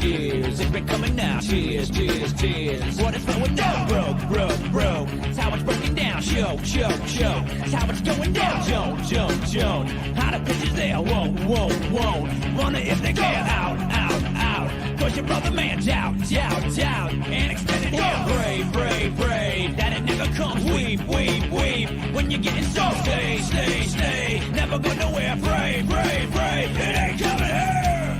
Cheers, it's been coming now. Cheers. What is going down? Broke. That's how it's breaking down. Choke. That's how it's going down. Joan. How the bitches there? Won't. Wonder if they get out. Cause your brother man's out. And extended here. Brave. That it never comes. Weep. When you're getting so stay. Never go nowhere. Brave. It ain't coming here.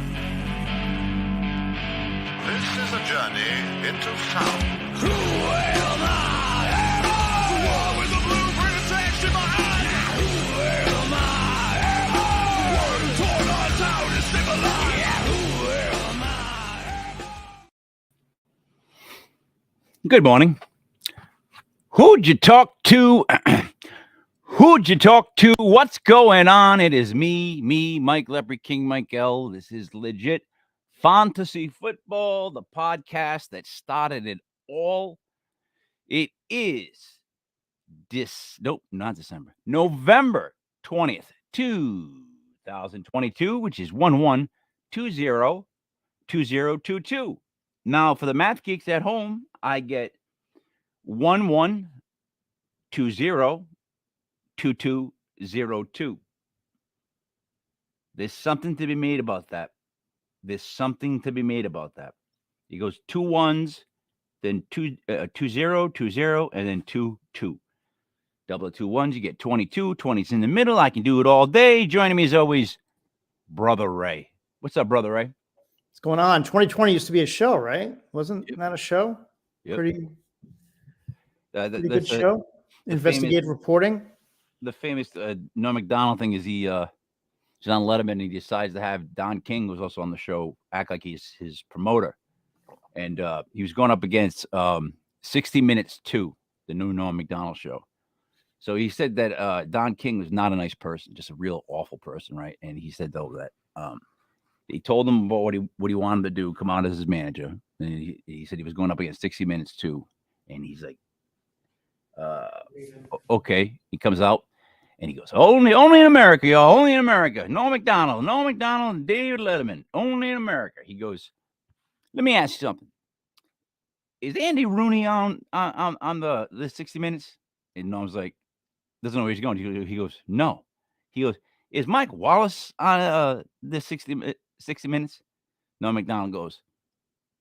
This is a journey into sound. Who am I? The one with the blueprint attached in my hand. Who am I? The one who taught us how to stay alive. Yeah, who am I? Good morning. Who'd you talk to? Who'd you talk to? What's going on? It is me, Mike Lepre, King Mike L. This is Legit Fantasy Football, the podcast that started it all. It is November 20th, 2022, which is 11202022. Now, for the math geeks at home, I get 11202202. There's something to be made about that. He goes 2 1s, then 2 0, 2 0, and then 2 2. Double 2 1s, you get 22. 20's in the middle. I can do it all day. Joining me as always, Brother Ray. What's up, Brother Ray? What's going on? 2020 used to be a show, right? Wasn't that a show? Yep. Pretty good show. Investigative reporting. The famous Norm Macdonald thing is he's on Letterman and he decides to have Don King, who's also on the show, act like he's his promoter. And he was going up against 60 Minutes 2, the new Norm Macdonald show. So he said that Don King was not a nice person, just a real awful person, right? And he said, though, that he told him about what he wanted to do, come out as his manager. And he said he was going up against 60 Minutes 2. And he's like, okay. He comes out. And he goes, only in America, y'all. Only in America. Norm Macdonald, and David Letterman. Only in America. He goes, let me ask you something. Is Andy Rooney on the 60 Minutes? And Norm's like, doesn't know where he's going. He goes, no. He goes, is Mike Wallace on the 60 Minutes? Norm Macdonald goes,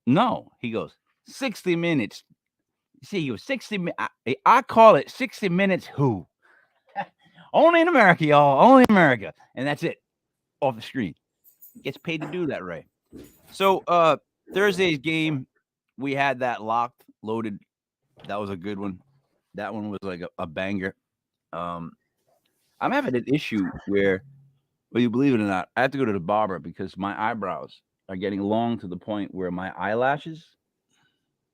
no. He goes, 60 Minutes. See, he goes, 60 minutes. I call it 60 Minutes who? Only in America, y'all. Only in America. And that's it. Off the screen. Gets paid to do that, Ray. So Thursday's game, we had that locked, loaded. That was a good one. That one was like a banger. I'm having an issue where, well, you believe it or not, I have to go to the barber because my eyebrows are getting long to the point where my eyelashes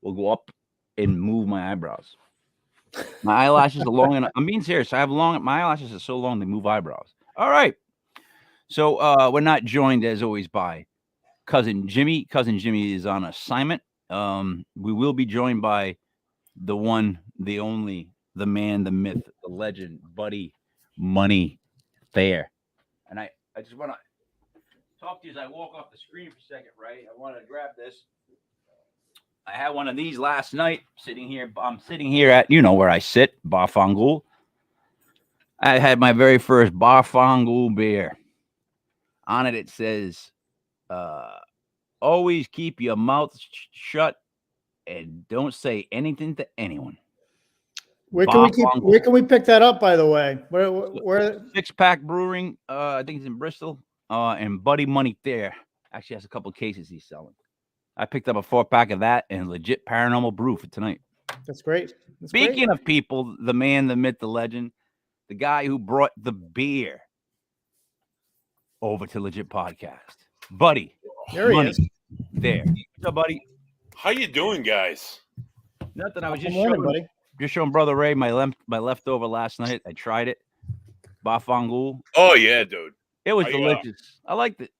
will go up and move my eyebrows. My eyelashes are long enough. I'm being serious. My eyelashes are so long they move eyebrows. All right. So we're not joined as always by Cousin Jimmy. Cousin Jimmy is on assignment. We will be joined by the one, the only, the man, the myth, the legend, Buddy Money Fair. And I just want to talk to you as I walk off the screen for a second, right? I want to grab this. I had one of these last night. I'm sitting here at, where I sit, Bar Fangool. I had my very first Bar Fangool beer. On it, it says, always keep your mouth shut and don't say anything to anyone. Where can we pick that up, by the way? Where? Six Pack Brewing, I think it's in Bristol, and Buddy Money Fair actually has a couple of cases he's selling. I picked up a 4-pack of that and Legit Paranormal Brew for tonight. That's great. Speaking of people, the man, the myth, the legend, the guy who brought the beer over to Legit Podcast, Buddy. There he is. There. What's up, buddy? How you doing, guys? Nothing. I was Good morning, buddy. just showing Brother Ray my leftover last night. I tried it. Bafangul. Oh yeah, dude. It was I, delicious. I liked it.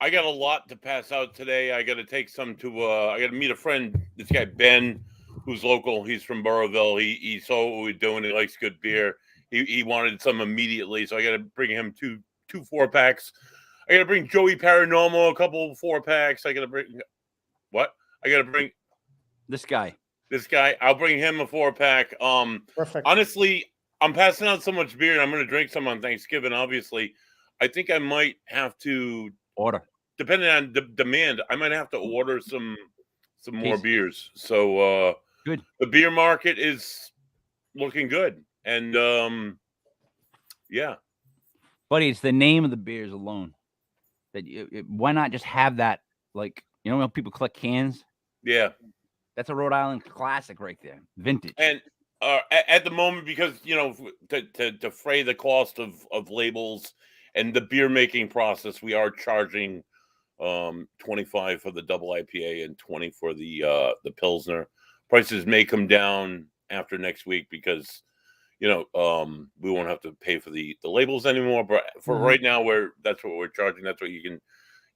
I got a lot to pass out today. I got to take some to. I got to meet a friend. This guy Ben, who's local. He's from Burrowville. He saw what we were doing. He likes good beer. He wanted some immediately, so I got to bring him two 4-packs. I got to bring Joey Paranormal a couple 4-packs. I got to bring what? I got to bring This guy. this guy. I'll bring him a 4-pack. Perfect. Honestly, I'm passing out so much beer, and I'm going to drink some on Thanksgiving. Obviously, I think I might have to. Order. Depending on the demand, I might have to order some more Case. beers. So Good. The beer market is looking good, and yeah, Buddy, it's the name of the beers alone. That why not just have that? Like, you know, when people collect cans, yeah. that's a Rhode Island classic right there, vintage. And at the moment, because to defray the cost of labels and the beer making process, we are charging $25 for the double IPA and $20 for the Pilsner. Prices may come down after next week because we won't have to pay for the labels anymore. But for right now, that's what we're charging. That's what you can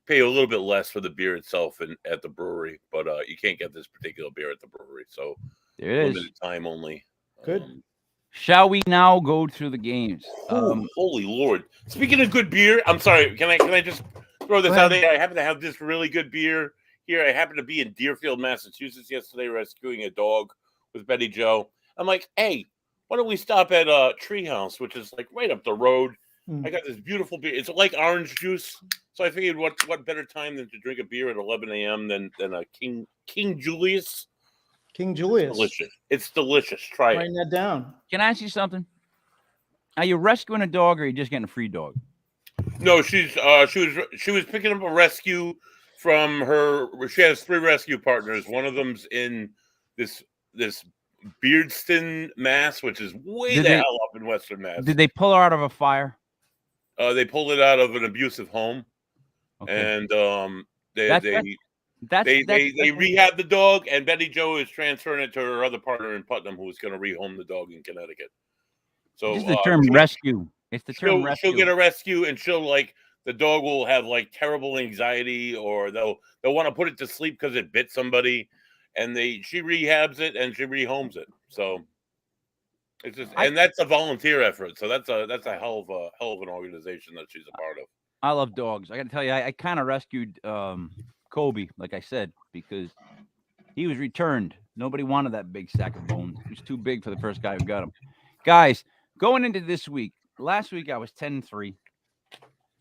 pay a little bit less for the beer itself and at the brewery, but you can't get this particular beer at the brewery. So There it is. limited time only. Good. Shall we now go through the games? Holy Lord! Speaking of good beer, I'm sorry. Can I just throw this out there? I happen to have this really good beer here. I happened to be in Deerfield, Massachusetts yesterday, rescuing a dog with Betty Joe. I'm like, hey, why don't we stop at Treehouse, which is like right up the road? I got this beautiful beer. It's like orange juice. So I figured, what better time than to drink a beer at 11 a.m. than a King Julius. King Julius. Delicious. It's delicious. Try it. Writing that down. Can I ask you something? Are you rescuing a dog or are you just getting a free dog? No, she was picking up a rescue from her. She has 3 rescue partners. One of them's in this Beardston, Mass, which is way the hell up in Western Mass. Did they pull her out of a fire? They pulled it out of an abusive home, and they rehabbed the dog, and Betty Joe is transferring it to her other partner in Putnam, who is going to rehome the dog in Connecticut. So this is the term rescue. It's the term rescue. She'll get a rescue, and the dog will have like terrible anxiety, or they'll want to put it to sleep because it bit somebody, and she rehabs it and she rehomes it. So it's just, and that's a volunteer effort. So that's a hell of an organization that she's a part of. I love dogs. I got to tell you, I kind of rescued Kobe, like I said, because he was returned. Nobody wanted that big sack of bones. He was too big for the first guy who got him. Guys, going into this week, last week I was 10-3.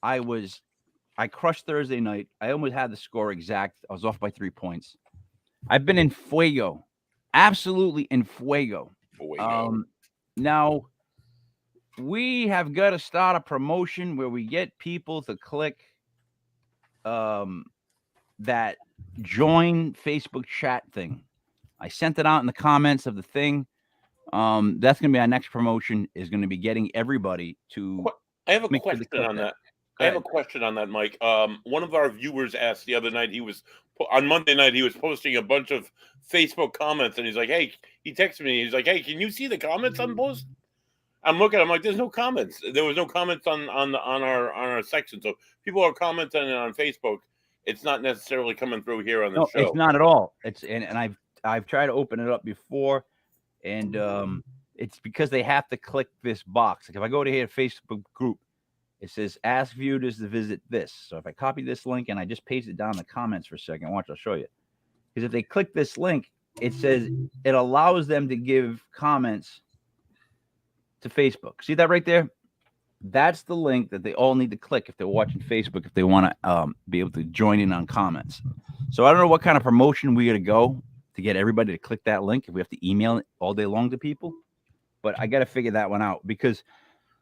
I crushed Thursday night. I almost had the score exact. I was off by 3 points. I've been in fuego, absolutely in fuego. Now, we have got to start a promotion where we get people to click that join Facebook chat thing. I sent it out in the comments of the thing. That's going to be our next promotion, is going to be getting everybody to. I have a question on that. I have a question on that, Mike. One of our viewers asked the other night, on Monday night, he was posting a bunch of Facebook comments, and he's like, hey, he texted me. He's like, hey, can you see the comments I'm posting? I'm looking, I'm like, there's no comments. There was no comments on our section. So people are commenting on Facebook. It's not necessarily coming through here on the show. It's not at all. And I've tried to open it up before, and it's because they have to click this box. Like if I go to here, Facebook group, it says ask viewers to visit this. So if I copy this link and I just paste it down in the comments for a second, watch, I'll show you. Because if they click this link, it says it allows them to give comments to Facebook. See that right there? That's the link that they all need to click if they're watching Facebook, if they want to be able to join in on comments. So I don't know what kind of promotion we got to go to get everybody to click that link, if we have to email it all day long to people. But I got to figure that one out, because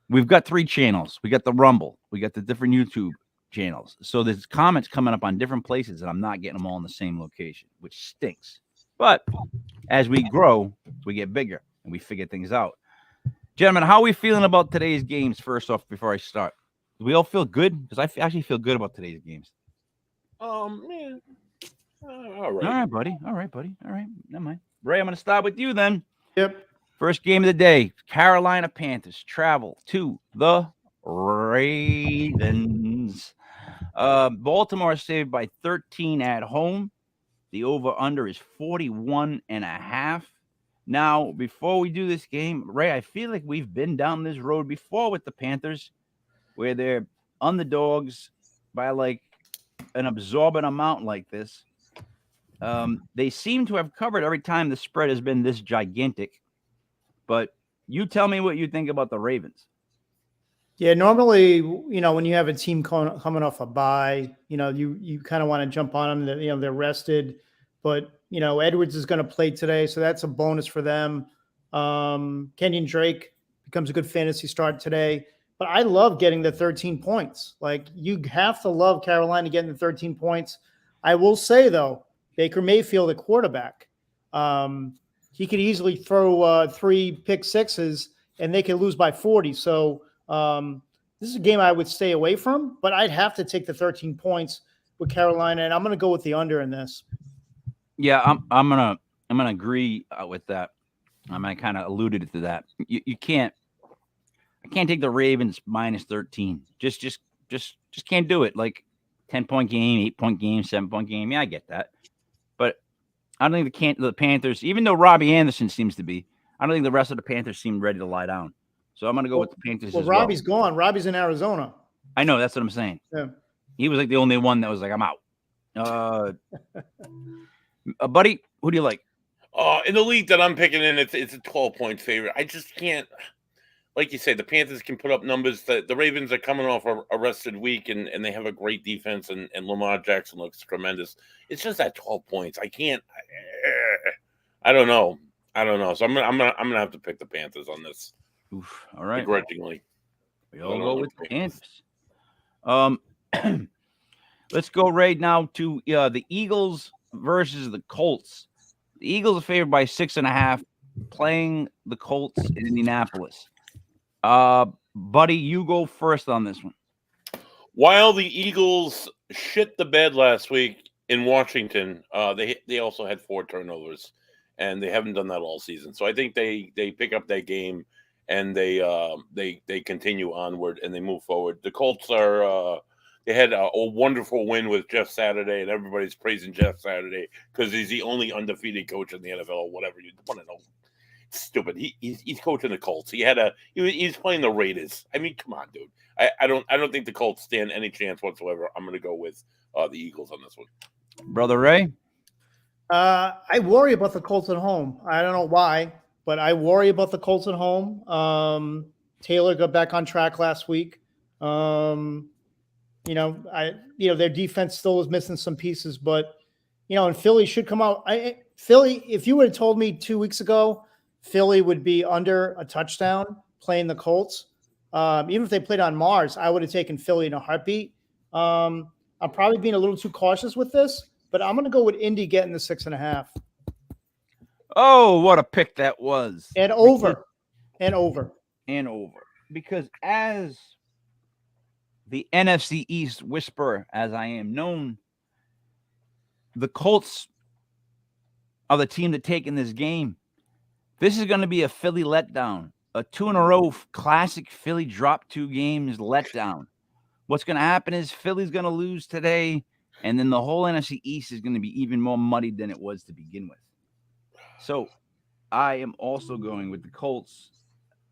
we've got 3 channels. We got the Rumble. We got the different YouTube channels. So there's comments coming up on different places, and I'm not getting them all in the same location, which stinks. But as we grow, we get bigger, and we figure things out. Gentlemen, how are we feeling about today's games, first off, before I start? Do we all feel good? Because I actually feel good about today's games. Man. All right. All right, buddy. All right. Never mind. Ray, I'm going to start with you then. Yep. First game of the day, Carolina Panthers travel to the Ravens. Baltimore is saved by 13 at home. The over-under is 41.5. Now, before we do this game, Ray, I feel like we've been down this road before with the Panthers, where they're underdogs by like an absorbent amount like this. They seem to have covered every time the spread has been this gigantic. But you tell me what you think about the Ravens. Yeah, normally, when you have a team coming off a bye, you kind of want to jump on them. They're rested, but Edwards is going to play today, so that's a bonus for them. Kenyon Drake becomes a good fantasy start today, but I love getting the 13 points. Like, you have to love Carolina getting the 13 points. I will say though, Baker Mayfield, the quarterback, he could easily throw 3 pick sixes, and they could lose by 40. So. This is a game I would stay away from, but I'd have to take the 13 points with Carolina, and I'm going to go with the under in this. Yeah, I'm gonna agree with that. I kind of alluded to that. I can't take the Ravens minus 13. Just can't do it. Like 10-point game, 8-point game, 7-point game. Yeah, I get that, but I don't think the Panthers, even though Robbie Anderson seems to be, I don't think the rest of the Panthers seem ready to lie down. So I'm going to go with the Panthers as well. Robbie's gone. Robbie's in Arizona. I know. That's what I'm saying. Yeah. He was like the only one that was like, I'm out. Buddy, who do you like? In the league that I'm picking in, it's a 12-point favorite. I just can't, like you say, the Panthers can put up numbers. The Ravens are coming off a rested week, and they have a great defense, and Lamar Jackson looks tremendous. It's just that 12 points. I can't. I don't know. So I'm gonna have to pick the Panthers on this. Oof, all right. Begrudgingly. We all go with the Panthers. Let's go right now to the Eagles versus the Colts. The Eagles are favored by 6.5, playing the Colts in Indianapolis. Buddy, you go first on this one. While the Eagles shit the bed last week in Washington, they also had 4 turnovers, and they haven't done that all season. So I think they pick up that game. And they continue onward and they move forward. The Colts are they had a wonderful win with Jeff Saturday, and everybody's praising Jeff Saturday because he's the only undefeated coach in the NFL or whatever you want to know. It's stupid. He's coaching the Colts. He's playing the Raiders. I mean, come on, dude. I don't think the Colts stand any chance whatsoever. I'm going to go with the Eagles on this one. Brother Ray? I worry about the Colts at home. I don't know why. But I worry about the Colts at home. Taylor got back on track last week. Their defense still is missing some pieces, but and Philly should come out. Philly, if you would have told me 2 weeks ago, Philly would be under a touchdown playing the Colts, even if they played on Mars, I would have taken Philly in a heartbeat. I'm probably being a little too cautious with this, but I'm going to go with Indy getting the 6.5. Oh, what a pick that was. And over. Because as the NFC East whisperer, as I am known, the Colts are the team to take in this game. This is going to be a Philly letdown. A 2-in-a-row classic Philly drop 2 games letdown. What's going to happen is Philly's going to lose today, and then the whole NFC East is going to be even more muddied than it was to begin with. So I am also going with the Colts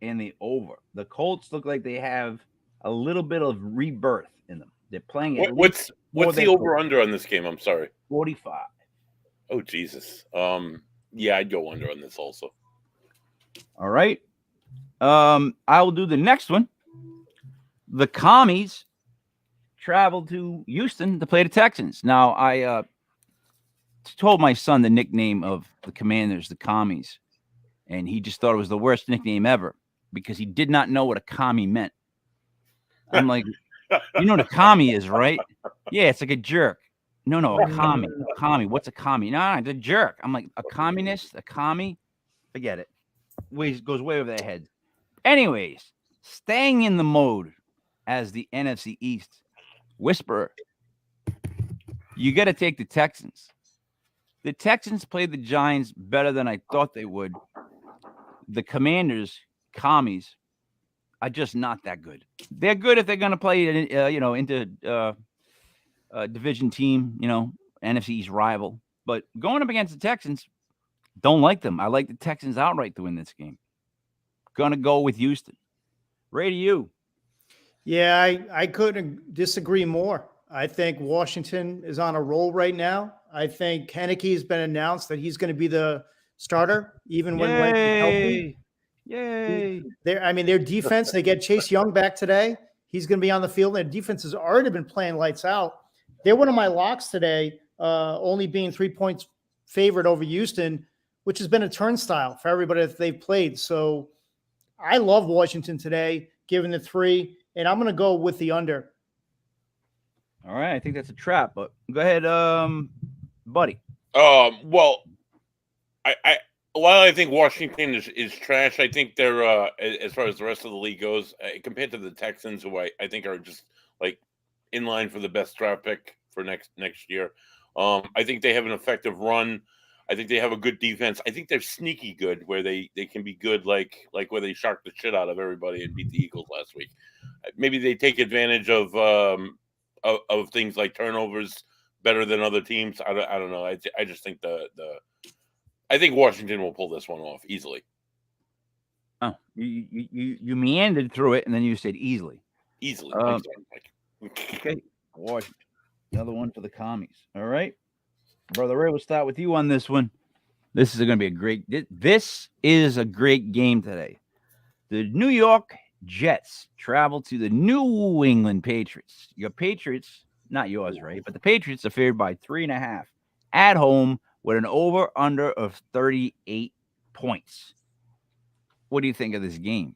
and the over. The Colts look like they have a little bit of rebirth in them. They're playing it. What's the over-under on this game? I'm sorry. 45. Oh, Jesus. Yeah, I'd go under on this also. All right. I will do the next one. The Commies traveled to Houston to play the Texans. Now, I told my son the nickname of the Commanders, the Commies, and he just thought it was the worst nickname ever because he did not know what a commie meant. I'm like, you know what a commie is, right? Yeah, it's like a jerk. No, a commie. A commie. What's a commie? No, it's a jerk. I'm like, a communist, a commie? Forget it. Goes way over their heads. Anyways, staying in the mode as the NFC East whisperer, you got to take the Texans. The Texans played the Giants better than I thought they would. The Commanders, Commies, are just not that good. They're good if they're going to play, into division team, NFC East rival. But going up against the Texans, don't like them. I like the Texans outright to win this game. Gonna go with Houston. Ray, to you. Yeah, I couldn't disagree more. I think Washington is on a roll right now. I think Heinicke's been announced that he's going to be the starter, even when Wentz is healthy. Yay! Their defense, they get Chase Young back today. He's going to be on the field. Their defense has already been playing lights out. They're one of my locks today, only being 3 points favored over Houston, which has been a turnstile for everybody that they've played. So I love Washington today, given the 3, and I'm going to go with the under. All right, I think that's a trap, but go ahead, buddy. Well, while I think Washington is trash, I think they're as far as the rest of the league goes, compared to the Texans, who I think are just like in line for the best draft pick for next year. I think they have an effective run. I think they have a good defense. I think they're sneaky good, where they can be good, like where they sharked the shit out of everybody and beat the Eagles last week. Maybe they take advantage of things like turnovers better than other teams. I don't know. I just think I think Washington will pull this one off easily. Oh, you meandered through it and then you said easily. Easily. Okay, Washington. Another one for the commies. All right, Brother Ray, we'll start with you on this one. This is going to be a great. This is a great game today. The New York Jets travel to the New England Patriots. Your Patriots, not yours, Ray, but the Patriots are favored by 3.5 at home with an over-under of 38 points. What do you think of this game?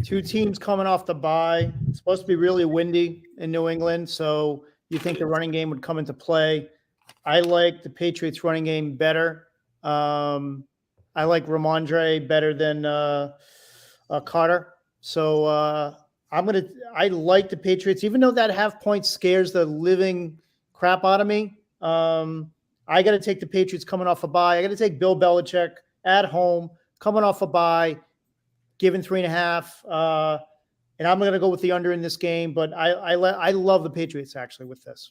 Two teams coming off the bye. It's supposed to be really windy in New England, so you think the running game would come into play. I like the Patriots running game better. I like Ramondre better than Carter. So I like the Patriots, even though that half point scares the living crap out of me. I got to take the Patriots coming off a bye. I got to take Bill Belichick at home, coming off a bye, given 3.5. And I'm going to go with the under in this game, but I love the Patriots actually with this.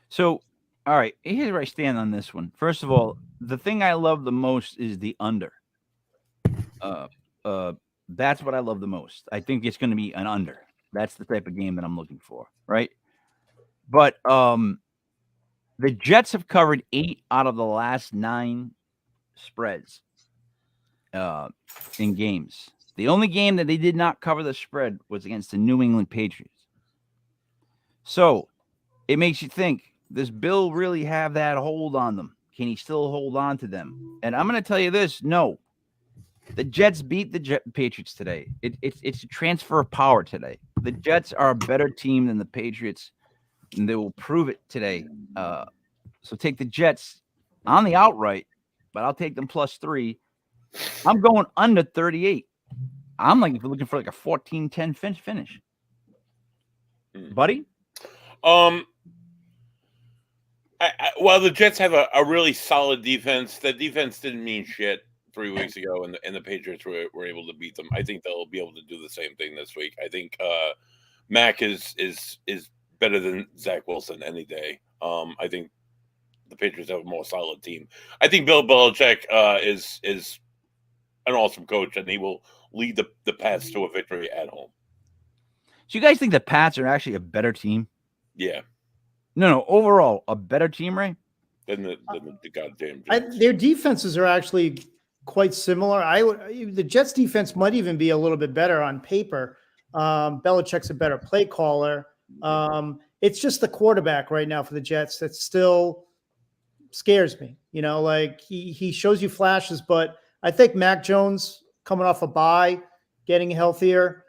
So, all right, here's where I stand on this one. First of all, the thing I love the most is the under. That's what I love the most. I think it's going to be an under. That's the type of game that I'm looking for, right? But the Jets have covered 8 out of the last 9 spreads in games. The only game that they did not cover the spread was against the New England Patriots. So it makes you think, does Bill really have that hold on them? Can he still hold on to them? And I'm going to tell you this, no. The Jets beat the Patriots today. It's a transfer of power today. The Jets are a better team than the Patriots, and they will prove it today. So take the Jets on the outright, but I'll take them +3. I'm going under 38. I'm looking for like a 14-10 finish. Buddy? Well, the Jets have a really solid defense. The defense didn't mean shit 3 weeks ago, and the Patriots were able to beat them. I think they'll be able to do the same thing this week. I think Mac is better than Zach Wilson any day. I think the Patriots have a more solid team. I think Bill Belichick is an awesome coach, and he will lead the Pats to a victory at home. So you guys think the Pats are actually a better team? Yeah. No, overall, a better team, Ray? Than the goddamn Jets. Their defenses are actually quite similar. The Jets defense might even be a little bit better on paper. Belichick's a better play caller. It's just the quarterback right now for the Jets that still scares me. He shows you flashes, but I think Mac Jones coming off a bye, getting healthier.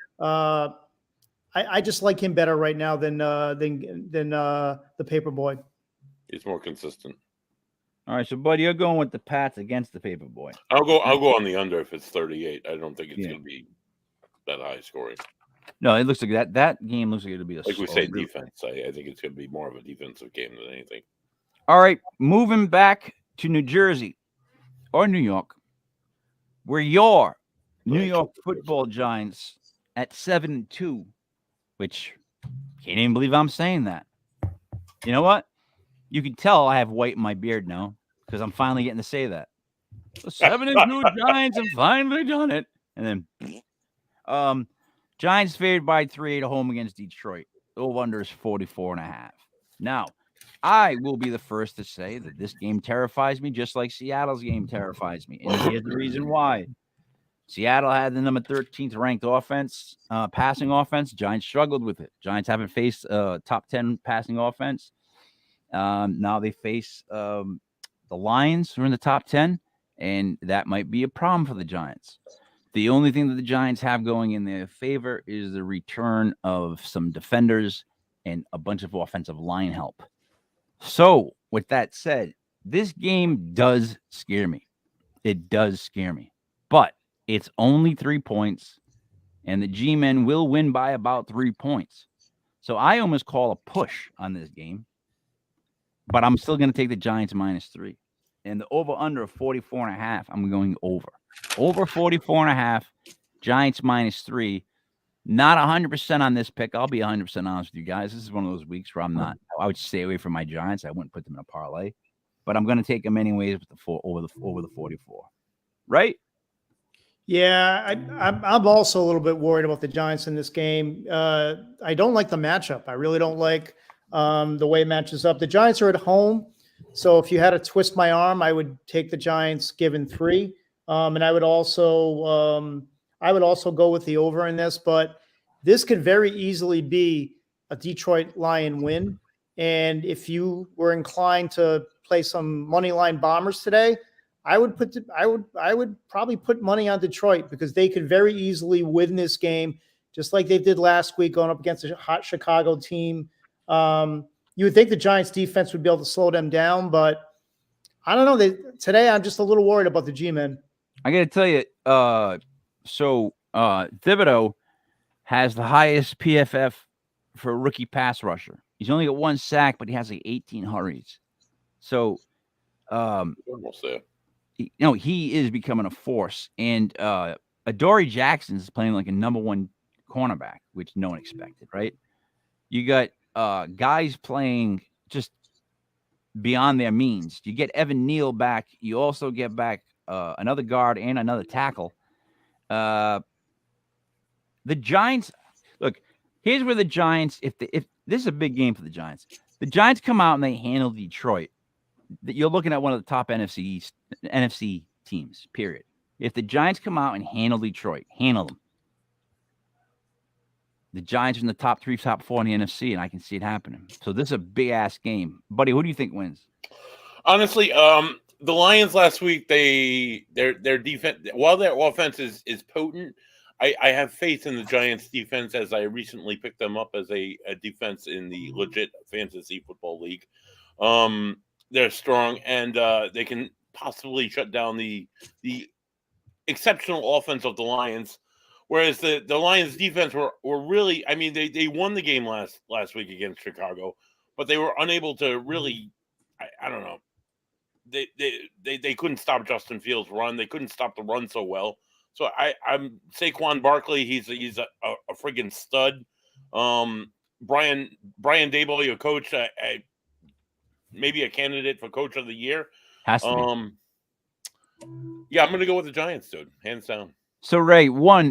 I just like him better right now than the Paperboy. He's more consistent. All right, so buddy, you're going with the Pats against the Paperboy. I'll go on the under if it's 38. I don't think it's going to be that high scoring. No, it looks like that game looks like it'll be like we say defense. I think it's going to be more of a defensive game than anything. All right, moving back to New Jersey or New York, where your New York Football Giants at 7-2, which can't even believe I'm saying that. You know what? You can tell I have white in my beard now because I'm finally getting to say that. The 7-2 Giants have finally done it. And then, Giants favored by 3 at home against Detroit. Over-under is 44.5. Now, I will be the first to say that this game terrifies me just like Seattle's game terrifies me. And here's the reason why. Seattle had the number 13th ranked offense, passing offense. Giants struggled with it. Giants haven't faced top 10 passing offense. Now they face the Lions, who are in the top 10, and that might be a problem for the Giants. The only thing that the Giants have going in their favor is the return of some defenders and a bunch of offensive line help. So, with that said, this game does scare me. It does scare me. But it's only 3 points, and the G-Men will win by about 3 points. So I almost call a push on this game, but I'm still going to take the Giants -3. And the over-under of 44.5, I'm going over. Over 44.5, Giants -3. Not 100% on this pick. I'll be 100% honest with you guys. This is one of those weeks where I would stay away from my Giants. I wouldn't put them in a parlay, but I'm going to take them anyways with the over the 44. Right? Yeah, I'm also a little bit worried about the Giants in this game. I don't like the matchup. I really don't like the way it matches up. The Giants are at home, so if you had to twist my arm, I would take the Giants given 3, and I would also go with the over in this. But this could very easily be a Detroit Lion win, and if you were inclined to play some money line bombers today, I would probably put money on Detroit because they could very easily win this game, just like they did last week going up against a hot Chicago team. You would think the Giants defense would be able to slow them down, but I don't know. Today I'm just a little worried about the G-Men. I got to tell you, Thibodeau has the highest PFF for a rookie pass rusher. He's only got 1 sack, but he has like 18 hurries. So, Almost there. He is becoming a force. And Adoree Jackson is playing like a number 1 cornerback, which no one expected, right? You got guys playing just beyond their means. You get Evan Neal back. You also get back another guard and another tackle. The Giants, look, here's where the Giants, if this is a big game for the Giants, the Giants come out and they handle Detroit. You're looking at one of the top NFC teams, period. If the Giants come out and handle Detroit, handle them. The Giants are in the top 3, top 4 in the NFC, and I can see it happening. So this is a big-ass game. Buddy, who do you think wins? Honestly, the Lions last week, their defense, while their offense is potent, I have faith in the Giants defense as I recently picked them up as a defense in the legit fantasy football league. They're strong, and they can possibly shut down the exceptional offense of the Lions. Whereas the Lions defense were really, I mean, they won the game last week against Chicago, but they were unable to really, I don't know. They couldn't stop Justin Fields' run. They couldn't stop the run so well. So I'm Saquon Barkley. He's a friggin' stud. Brian Daboll, your coach, maybe a candidate for coach of the year. Has to be. Yeah, I'm going to go with the Giants, dude. Hands down. So, Ray,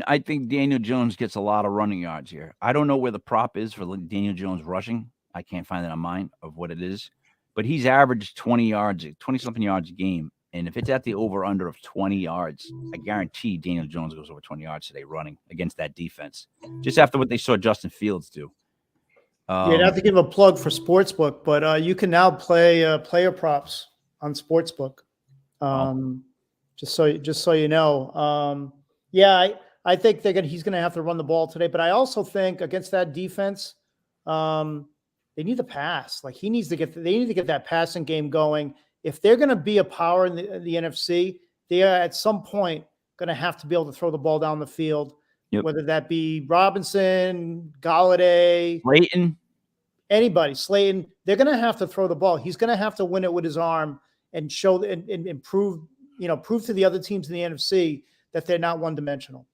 I think Daniel Jones gets a lot of running yards here. I don't know where the prop is for Daniel Jones rushing. I can't find it on mine of what it is. But he's averaged 20-something yards a game. And if it's at the over-under of 20 yards, I guarantee Daniel Jones goes over 20 yards today running against that defense. Just after what they saw Justin Fields do. Not to give a plug for Sportsbook, but you can now play player props on Sportsbook. Just so you know. I think he's going to have to run the ball today. But I also think against that defense, they need the pass. Like they need to get that passing game going. If they're going to be a power in the NFC, they are at some point going to have to be able to throw the ball down the field. Yep. Whether that be Robinson, Galladay, Slayton, anybody, Slayton, they're going to have to throw the ball. He's going to have to win it with his arm and show and prove to the other teams in the NFC that they're not one-dimensional.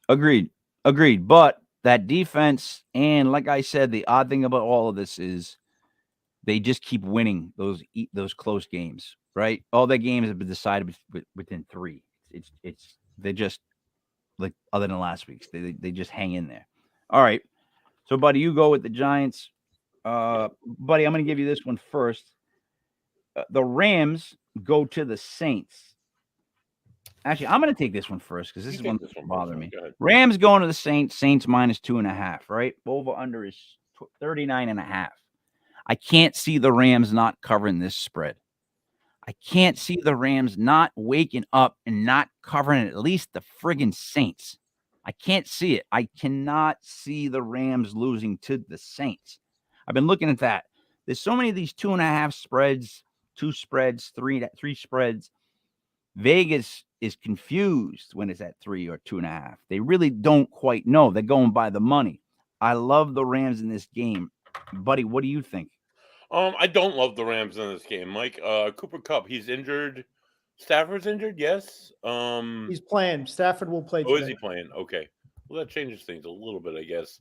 Agreed. Agreed. But that defense, and like I said, the odd thing about all of this is they just keep winning those close games, right? All their games have been decided within 3. They're just like other than last week's. They just hang in there. All right. So, buddy, you go with the Giants. Buddy, I'm going to give you this one first. The Rams go to the Saints. Actually, I'm going to take this one first because this is one that's bothering me. Rams going to the Saints. Saints minus 2.5, right? Over under is 39.5. I can't see the Rams not covering this spread. I can't see the Rams not waking up and not covering at least the friggin' Saints. I can't see it. I cannot see the Rams losing to the Saints. I've been looking at that. There's so many of these 2.5 spreads, 2 spreads, three spreads. Vegas is confused when it's at 3 or 2.5. They really don't quite know. They're going by the money. I love the Rams in this game. Buddy, what do you think? I don't love the Rams in this game, Mike. Cooper Kupp, he's injured. Stafford's injured, yes. He's playing. Stafford will play today. Oh, is he playing? Okay. Well, that changes things a little bit, I guess.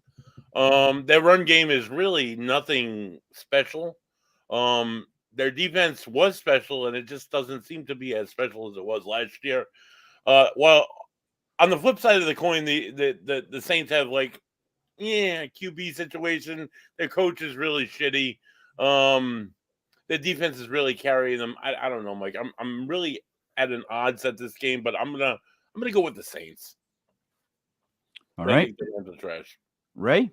Their run game is really nothing special. Their defense was special, and it just doesn't seem to be as special as it was last year. Well, on the flip side of the coin, the Saints have QB situation. Their coach is really shitty. The defense is really carrying them. I don't know, Mike. I'm really at an odds at this game, but I'm gonna go with the Saints. All right, the trash. Ray.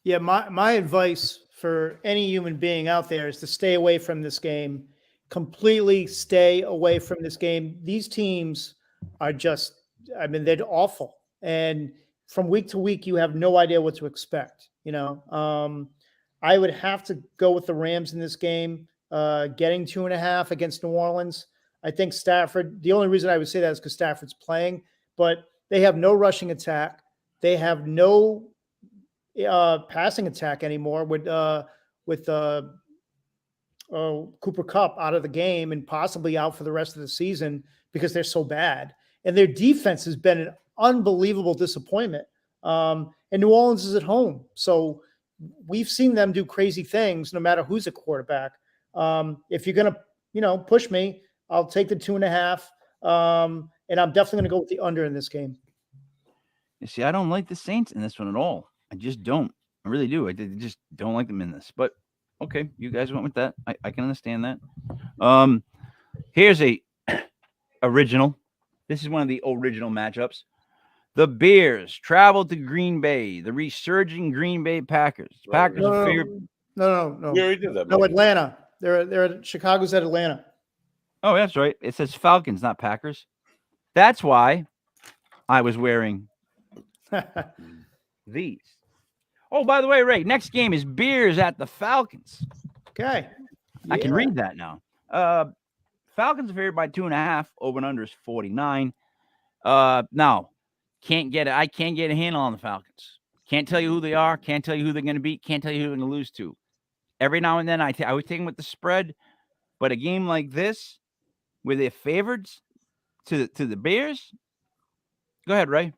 Yeah, my advice for any human being out there is to stay away from this game. Completely stay away from this game. These teams are just, they're awful. And from week to week, you have no idea what to expect. I would have to go with the Rams in this game, getting 2.5 against New Orleans. I think Stafford, the only reason I would say that is because Stafford's playing, but they have no rushing attack. They have no passing attack anymore with Cooper Kupp out of the game and possibly out for the rest of the season because they're so bad. And their defense has been an unbelievable disappointment. And New Orleans is at home. So we've seen them do crazy things no matter who's a quarterback. If you're going to, push me, I'll take the 2.5. And I'm definitely going to go with the under in this game. You see, I don't like the Saints in this one at all. I just don't. I really do. I just don't like them in this. But okay, you guys went with that. I can understand that. Here's a original. This is one of the original matchups. The Bears travel to Green Bay. The resurging Green Bay Packers. Packers are favored. No. We already did that. No, Atlanta. They're at Chicago's at Atlanta. Oh, that's right. It says Falcons, not Packers. That's why I was wearing these. Oh, by the way, Ray, next game is Bears at the Falcons. Okay. I can read that now. Falcons are favored by 2.5. Over and under is 49. Now, I can't get a handle on the Falcons. Can't tell you who they are. Can't tell you who they're going to beat. Can't tell you who they're going to lose to. Every now and then, I would take them with the spread. But a game like this, where they're favorites to the Bears, go ahead, Ray.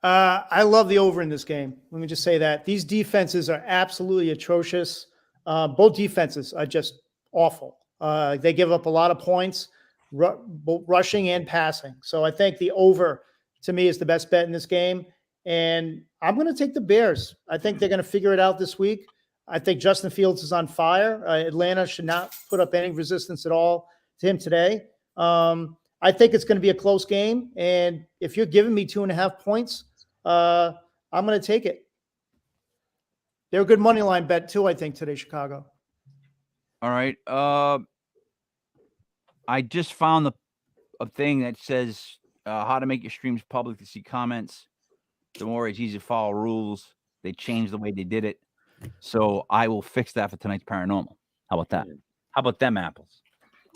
I love the over in this game. Let me just say that. These defenses are absolutely atrocious. Both defenses are just awful. They give up a lot of points, both rushing and passing. So I think the over, to me, is the best bet in this game. And I'm going to take the Bears. I think they're going to figure it out this week. I think Justin Fields is on fire. Atlanta should not put up any resistance at all to him today. I think it's going to be a close game. And if you're giving me 2.5 points, I'm going to take it. They're a good money line bet too, I think, today, Chicago. All right. I just found a thing that says how to make your streams public to see comments. Don't worry, it's easy to follow rules. They changed the way they did it. So I will fix that for tonight's paranormal. How about that? How about them apples?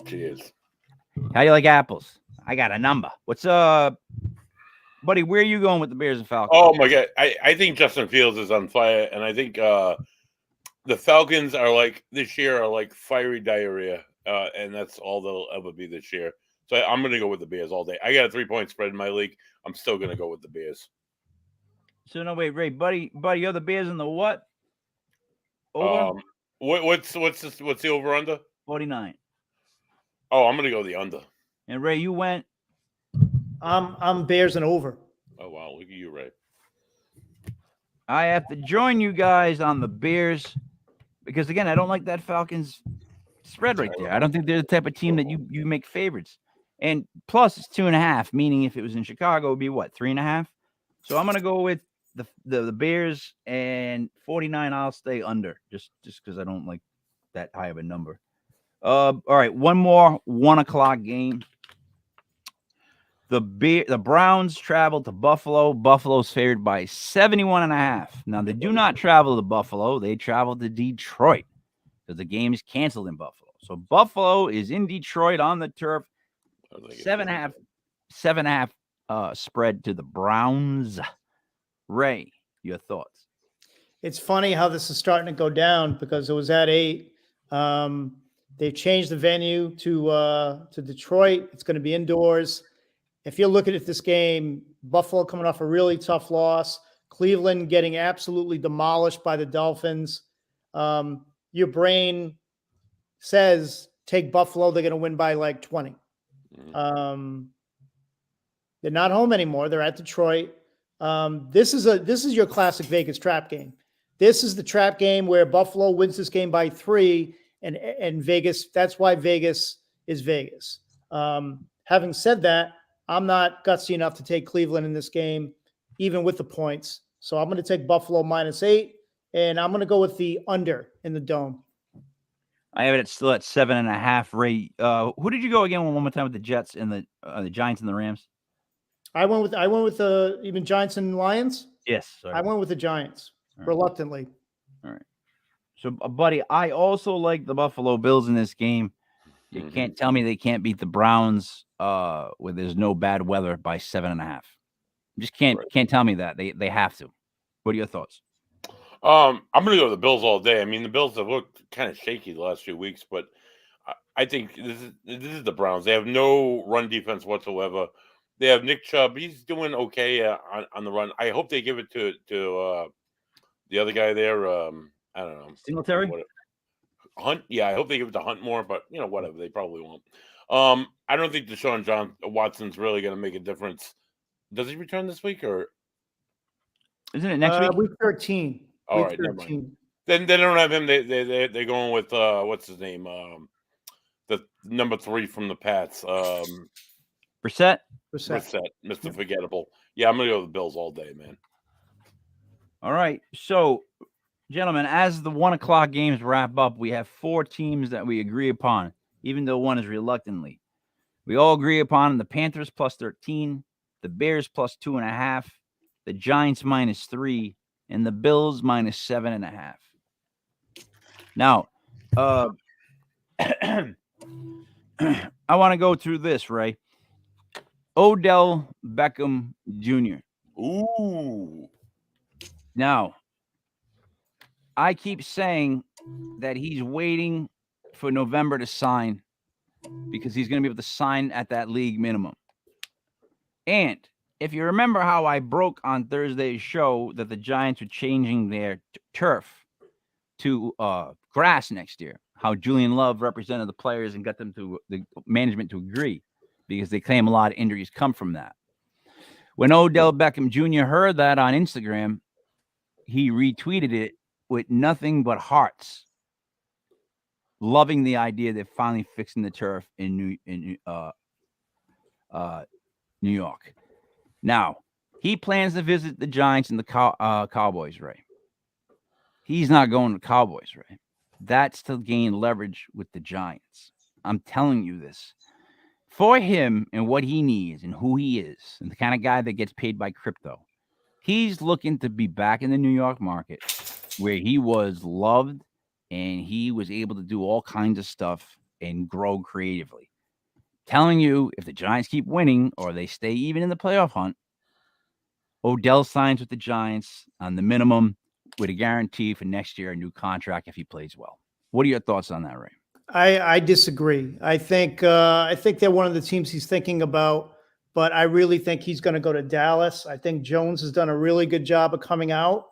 Cheers. How you like apples? I got a number. What's buddy? Where are you going with the Bears and Falcons? Oh my God, I think Justin Fields is on fire, and I think the Falcons are this year are like fiery diarrhea, and that's all they'll ever be this year. So I'm going to go with the Bears all day. I got a 3-point spread in my league. I'm still going to go with the Bears. So no, wait, Ray, buddy, you're the Bears in the what? Over What's the over under? 49. Oh, I'm gonna go the under. And Ray, you went. I'm Bears and over. Oh wow, look at you, Ray. I have to join you guys on the Bears because again, I don't like that Falcons spread right there. I don't think they're the type of team that you make favorites. And plus, it's 2.5, meaning if it was in Chicago, it would be what, 3.5. So I'm gonna go with the Bears and 49. I'll stay under just because I don't like that high of a number. All right, one more 1 o'clock game. The Browns travel to Buffalo. Buffalo's favored by 71.5. Now they do not travel to Buffalo; they travel to Detroit because the game is canceled in Buffalo. So Buffalo is in Detroit on the turf. 7.5 spread to the Browns. Ray, your thoughts? It's funny how this is starting to go down because it was at 8. They've changed the venue to Detroit. It's going to be indoors. If you're looking at this game, Buffalo coming off a really tough loss, Cleveland getting absolutely demolished by the Dolphins. Your brain says take Buffalo. They're going to win by like 20. They're not home anymore. They're at Detroit. This is your classic Vegas trap game. This is the trap game where Buffalo wins this game by 3, and Vegas. That's why Vegas is Vegas. Having said that, I'm not gutsy enough to take Cleveland in this game, even with the points. So I'm going to take Buffalo -8, and I'm going to go with the under in the Dome. I have it still at 7.5. Ray, who did you go again one more time with the Jets and the Giants and the Rams? I went with the even Giants and Lions. Yes, sorry. I went with the Giants reluctantly. All right. So, buddy, I also like the Buffalo Bills in this game. You can't tell me they can't beat the Browns where there's no bad weather by 7.5. You just can't tell me that. They have to. What are your thoughts? I'm gonna go with the Bills all day. I mean, the Bills have looked kind of shaky the last few weeks, but I think this is the Browns. They have no run defense whatsoever. They have Nick Chubb. He's doing okay on the run. I hope they give it to the other guy there. I don't know. Singletary? Hunt? Yeah, I hope they give it to Hunt more, but, whatever. They probably won't. I don't think Deshaun Watson's really going to make a difference. Does he return this week or? Isn't it next week? Week 13. All week right, 13. Never mind. Then they don't have him. They're going with, what's his name? The number 3 from the Pats. Brissett, Mr. Forgettable. Yeah, I'm going to go with the Bills all day, man. All right. So, gentlemen, as the 1 o'clock games wrap up, we have 4 teams that we agree upon, even though one is reluctantly. We all agree upon the Panthers +13, the Bears +2.5, the Giants -3, and the Bills -7.5. Now, I want to go through this, Ray. Odell Beckham Jr. Ooh. Now, I keep saying that he's waiting for November to sign because he's going to be able to sign at that league minimum. And if you remember how I broke on Thursday's show that the Giants were changing their turf to grass next year, how Julian Love represented the players and got them to the management to agree because they claim a lot of injuries come from that. When Odell Beckham Jr. heard that on Instagram, he retweeted it with nothing but hearts, loving the idea they're finally fixing the turf in New York. Now, he plans to visit the Giants and the Cowboys, Ray. He's not going to Cowboys, Ray. That's to gain leverage with the Giants. I'm telling you this. For him and what he needs and who he is and the kind of guy that gets paid by crypto, he's looking to be back in the New York market where he was loved and he was able to do all kinds of stuff and grow creatively. Telling you, if the Giants keep winning or they stay even in the playoff hunt, Odell signs with the Giants on the minimum with a guarantee for next year, a new contract if he plays well. What are your thoughts on that, Ray? I disagree. I think they're one of the teams he's thinking about, but I really think he's going to go to Dallas. I think Jones has done a really good job of coming out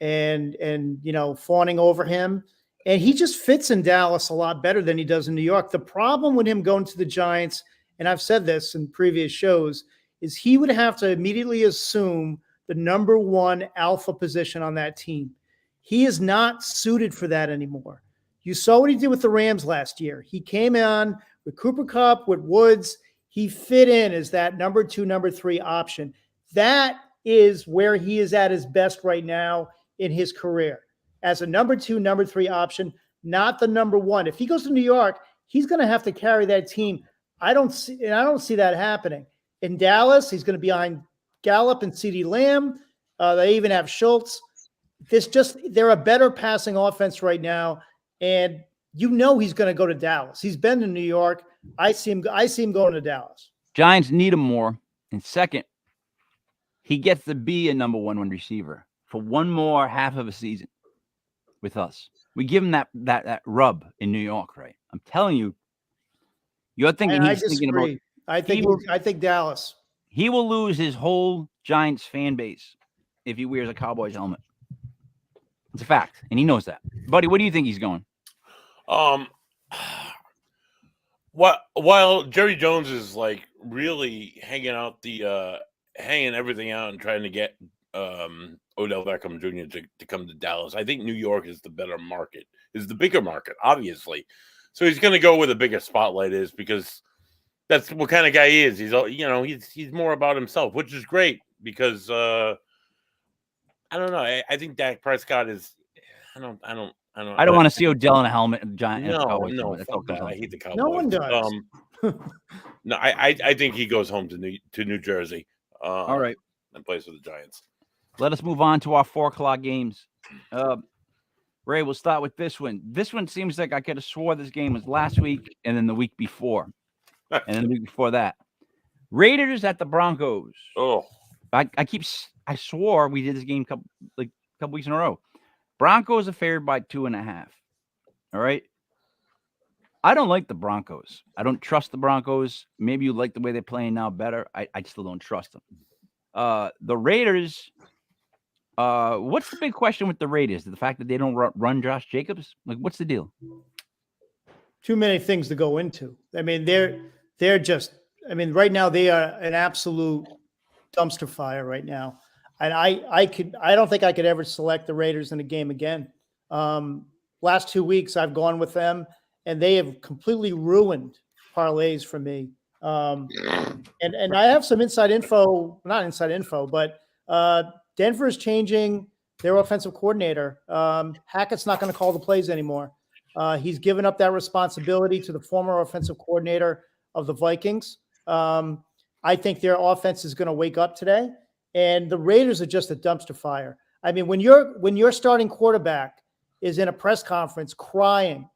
and fawning over him. And he just fits in Dallas a lot better than he does in New York. The problem with him going to the Giants, and I've said this in previous shows, is he would have to immediately assume the number one alpha position on that team. He is not suited for that anymore. You saw what he did with the Rams last year. He came on with Cooper Kupp, with Woods. He fit in as that number 2, number 3 option. That is where he is at his best right now in his career, as a number 2, number 3 option, not the number 1. If he goes to New York, he's going to have to carry that team. I don't see that happening. In Dallas, he's going to be behind Gallup and CeeDee Lamb. They even have Schultz. They're a better passing offense right now, and he's going to go to Dallas. He's been to New York. I see him going to Dallas. Giants need him more. And second, he gets to be a number 1 receiver for one more half of a season with us. We give him that rub in New York, right? I'm telling you, you're thinking he's thinking about. I think Dallas. He will lose his whole Giants fan base if he wears a Cowboys helmet. It's a fact, and he knows that. Buddy, what do you think he's going? While Jerry Jones is like really hanging everything out and trying to get Odell Beckham Jr. to come to Dallas, I think New York is the better market, is the bigger market, obviously. So he's going to go where the biggest spotlight is, because that's what kind of guy he is. He's more about himself, which is great, because I don't know. I think Dak Prescott is. I don't want to see Odell in a helmet. Giant. No, fuck that. I hate the Cowboys. No one does. No, I think he goes home to New Jersey. All right, and plays for the Giants. Let us move on to our 4:00 games. Ray, we'll start with this one. This one seems like I could have swore this game was last week and then the week before. And then the week before that. Raiders at the Broncos. Oh. I swore we did this game couple weeks in a row. Broncos are favored by 2.5. All right. I don't like the Broncos. I don't trust the Broncos. Maybe you like the way they're playing now better. I still don't trust them. The Raiders. What's the big question with the Raiders? The fact that they don't run Josh Jacobs? Like, what's the deal? Too many things to go into. I mean, they're just. I mean, right now they are an absolute dumpster fire right now, and I don't think I could ever select the Raiders in a game again. Last 2 weeks I've gone with them, and they have completely ruined parlays for me. And I have some inside info, not inside info, but Denver is changing their offensive coordinator. Hackett's not going to call the plays anymore. He's given up that responsibility to the former offensive coordinator of the Vikings. I think their offense is going to wake up today, and the Raiders are just a dumpster fire. I mean, when your starting quarterback is in a press conference crying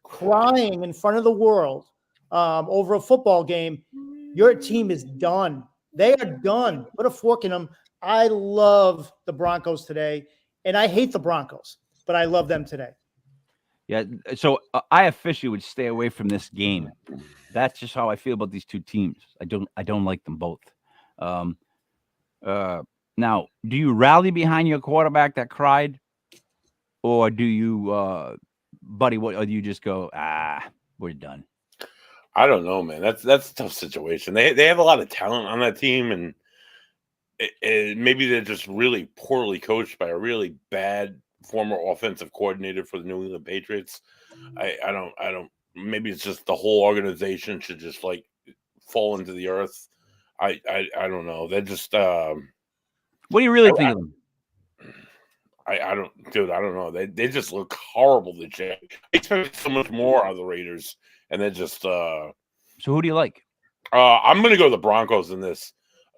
in front of the world over a football game, your team is done. They are done. Put a fork in them. I love the Broncos today, and I hate the Broncos, but I love them today. Yeah, so I officially would stay away from this game. That's just how I feel about these two teams. I don't like them both. Now, do you rally behind your quarterback that cried, or do you, buddy? Or do you just go, we're done? I don't know, man. That's a tough situation. They have a lot of talent on that team, and maybe they're just really poorly coached by a really bad former offensive coordinator for the New England Patriots. I don't. Maybe it's just the whole organization should just like fall into the earth. I don't know. They're just. What do you really think of them? I don't know. They just look horrible this year. I expect so much more out of the Raiders, and they're just. So who do you like? I'm going to go the Broncos in this,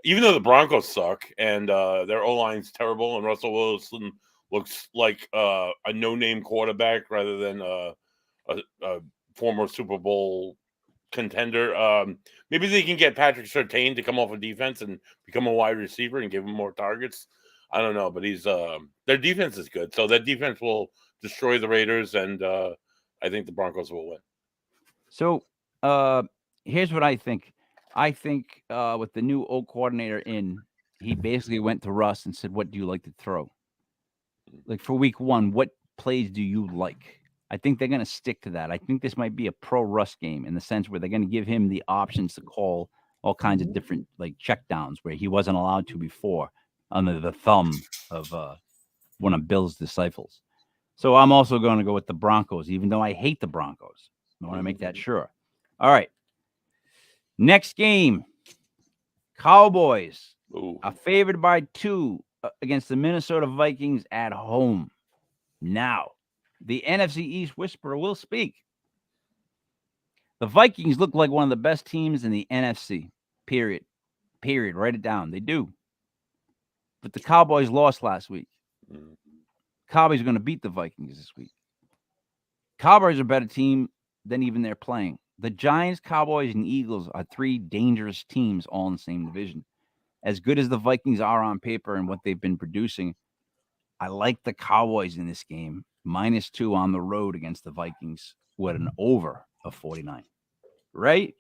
even though the Broncos suck and their O-line's terrible, and Russell Wilson looks like a no-name quarterback rather than a former Super Bowl contender. Maybe they can get Patrick Surtain to come off of defense and become a wide receiver and give him more targets. I don't know, but their defense is good. So that defense will destroy the Raiders, and I think the Broncos will win. So here's what I think. I think with the new O coordinator in, he basically went to Russ and said, "What do you like to throw? Like for week 1, what plays do you like?" I think they're going to stick to that. I think this might be a pro Russ game in the sense where they're going to give him the options to call all kinds of different like checkdowns where he wasn't allowed to before under the thumb of one of Bill's disciples. So I'm also going to go with the Broncos, even though I hate the Broncos. I want to make that sure. All right. Next game, Cowboys Ooh. are favored by 2 against the Minnesota Vikings at home. Now, the NFC East whisperer will speak. The Vikings look like one of the best teams in the NFC, period. Period. Write it down. They do. But the Cowboys lost last week. Cowboys are going to beat the Vikings this week. Cowboys are a better team than even they're playing. The Giants, Cowboys, and Eagles are 3 dangerous teams all in the same division. As good as the Vikings are on paper and what they've been producing, I like the Cowboys in this game. -2 on the road against the Vikings with an over of 49. Right?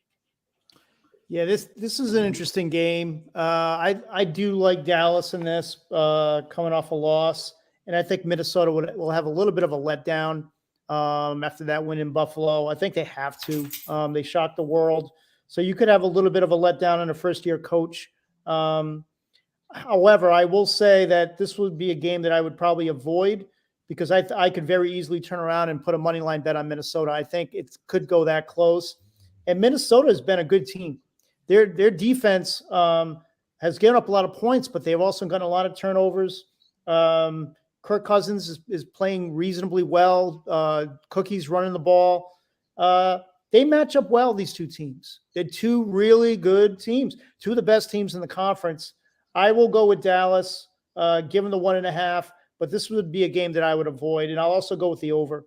Yeah, this is an interesting game. I do like Dallas in this, coming off a loss, and I think Minnesota will have a little bit of a letdown after that win in Buffalo. I think they have to. They shocked the world, so you could have a little bit of a letdown in a first-year coach. However, I will say that this would be a game that I would probably avoid because I could very easily turn around and put a money line bet on Minnesota. I think it could go that close, and Minnesota has been a good team. Their defense has given up a lot of points, but they've also gotten a lot of turnovers. Kirk Cousins is playing reasonably well. Cookie's running the ball. They match up well, these 2 teams. They're 2 really good teams, 2 of the best teams in the conference. I will go with Dallas, given the 1.5, but this would be a game that I would avoid, and I'll also go with the over.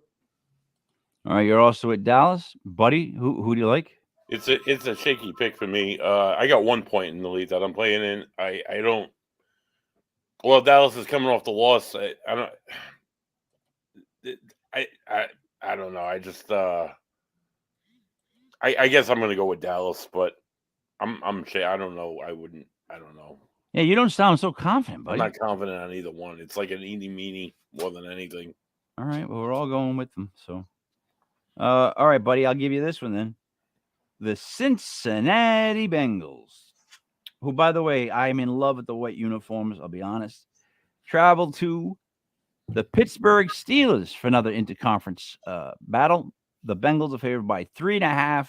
All right, you're also at Dallas. Buddy, who do you like? It's a shaky pick for me. I got 1 point in the league that I'm playing in. I don't. Well, Dallas is coming off the loss. I don't. I don't know. I just. I guess I'm going to go with Dallas, but I don't know. I wouldn't. I don't know. Yeah, you don't sound so confident, buddy. I'm not confident on either one. It's like an eeny meeny more than anything. All right. Well, we're all going with them. So, all right, buddy. I'll give you this one then. The Cincinnati Bengals, who, by the way, I'm in love with the white uniforms. I'll be honest. Travel to the Pittsburgh Steelers for another interconference battle. The Bengals are favored by 3.5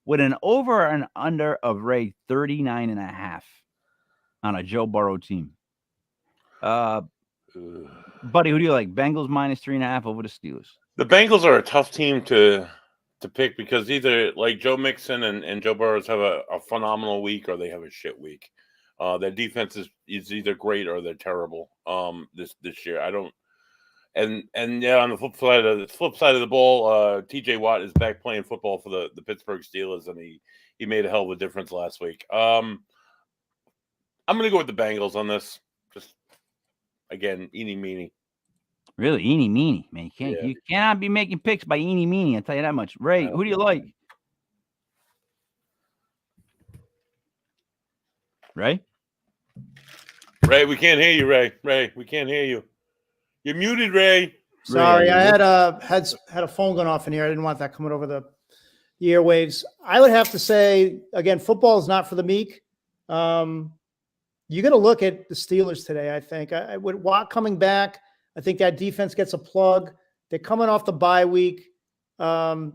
with an over and under of Ray 39.5 on a Joe Burrow team. Buddy, who do you like? Bengals -3.5 over the Steelers. The Bengals are a tough team to pick because either like Joe Mixon and Joe Burrows have a phenomenal week or they have a shit week. Their defense is either great or they're terrible. This year, I don't. And yeah, on the flip side of the ball, T.J. Watt is back playing football for the Pittsburgh Steelers, and he made a hell of a difference last week. I'm going to go with the Bengals on this. Just again, eeny meeny. Really, eeny meeny, man. You cannot be making picks by eeny meeny. I'll tell you that much. Ray, who do you like? Ray, we can't hear you, Ray. Ray, we can't hear you. You're muted, Ray. Sorry, I had a phone going off in here. I didn't want that coming over the airwaves. I would have to say again, football is not for the meek. You got to look at the Steelers today. I think with Watt coming back, I think that defense gets a plug. They're coming off the bye week. I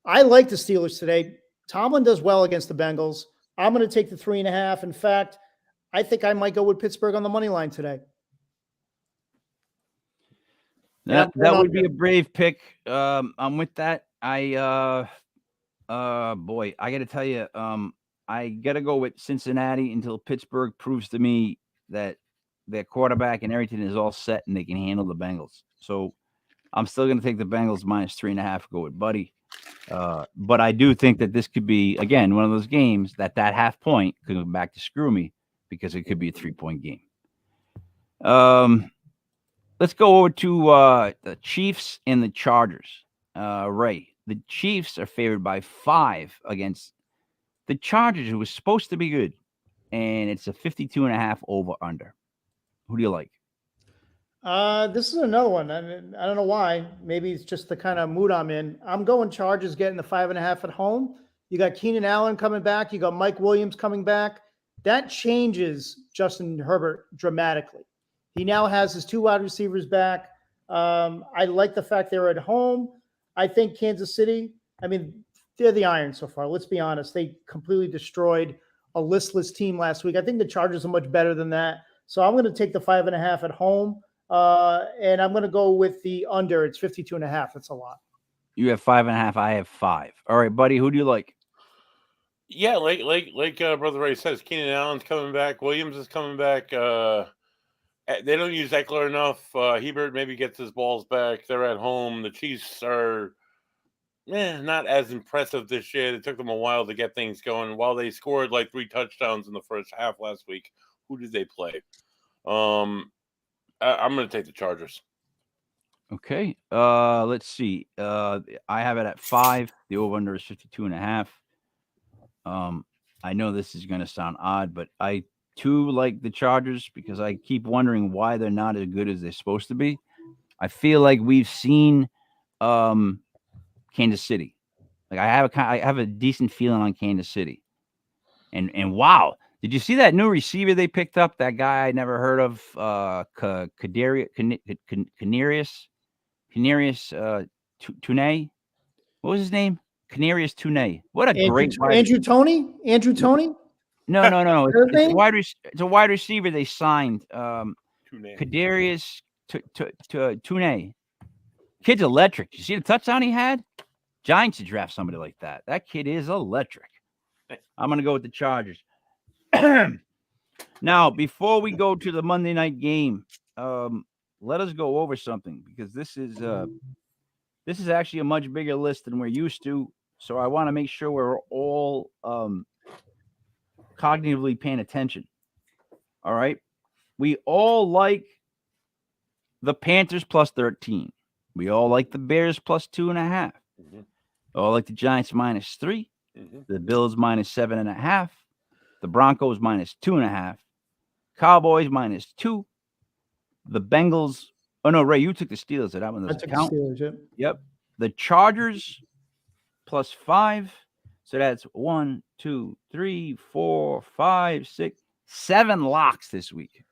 like the Steelers today. Tomlin does well against the Bengals. I'm going to take the 3.5. In fact, I think I might go with Pittsburgh on the money line today. That would be a brave pick. I'm with that. Boy, I got to tell you, I got to go with Cincinnati until Pittsburgh proves to me that their quarterback and everything is all set and they can handle the Bengals. So I'm still going to take the Bengals -3.5. Go with Buddy. But I do think that this could be, again, one of those games that half point could go back to screw me because it could be a 3-point game. Let's go over to the Chiefs and the Chargers. Ray, the Chiefs are favored by 5 against the Chargers, who was supposed to be good, and it's a 52.5 over under. Who do you like? This is another one. I don't know why. Maybe it's just the kind of mood I'm in. I'm going Chargers getting the 5.5 at home. You got Keenan Allen coming back. You got Mike Williams coming back. That changes Justin Herbert dramatically. He now has his 2 wide receivers back. I like the fact they're at home. I think Kansas City, I mean, they're the iron so far. Let's be honest. They completely destroyed a listless team last week. I think the Chargers are much better than that. So I'm going to take the 5.5 at home. And I'm going to go with the under. It's 52.5. That's a lot. You have 5.5. I have 5. All right, buddy. Who do you like? Yeah, like Brother Ray says, Keenan Allen's coming back. Williams is coming back. They don't use Eckler enough. Hebert maybe gets his balls back. They're at home. The Chiefs are not as impressive this year. It took them a while to get things going. While they scored like 3 touchdowns in the first half last week, who did they play? I'm going to take the Chargers. Okay. Let's see. I have it at 5. The over-under is 52.5. I know this is going to sound odd, but I too like the Chargers because I keep wondering why they're not as good as they're supposed to be. I feel like we've seen Kansas City. Like I have a decent feeling on Kansas City. And wow, did you see that new receiver they picked up? That guy I never heard of, Canarius Tune. What was his name? Canarius Tune. What a great Andrew Toney? Andrew Toney? No. It's a wide receiver they signed. Kadarius Tune. Kid's electric. You see the touchdown he had? Giants should draft somebody like that. That kid is electric. I'm going to go with the Chargers. Now, before we go to the Monday night game, let us go over something because this is actually a much bigger list than we're used to. So I want to make sure we're all cognitively paying attention. All right. We all like the Panthers plus 13. We all like the Bears plus 2.5. Mm-hmm. All like the Giants minus 3. Mm-hmm. The Bills minus 7.5. The Broncos minus 2.5. Cowboys minus 2. The Bengals. Oh no, Ray, you took the Steelers. So that one doesn't count. The Steelers, Yep. The Chargers plus 5. So that's 1, 2, 3, 4, 5, 6, 7 locks this week.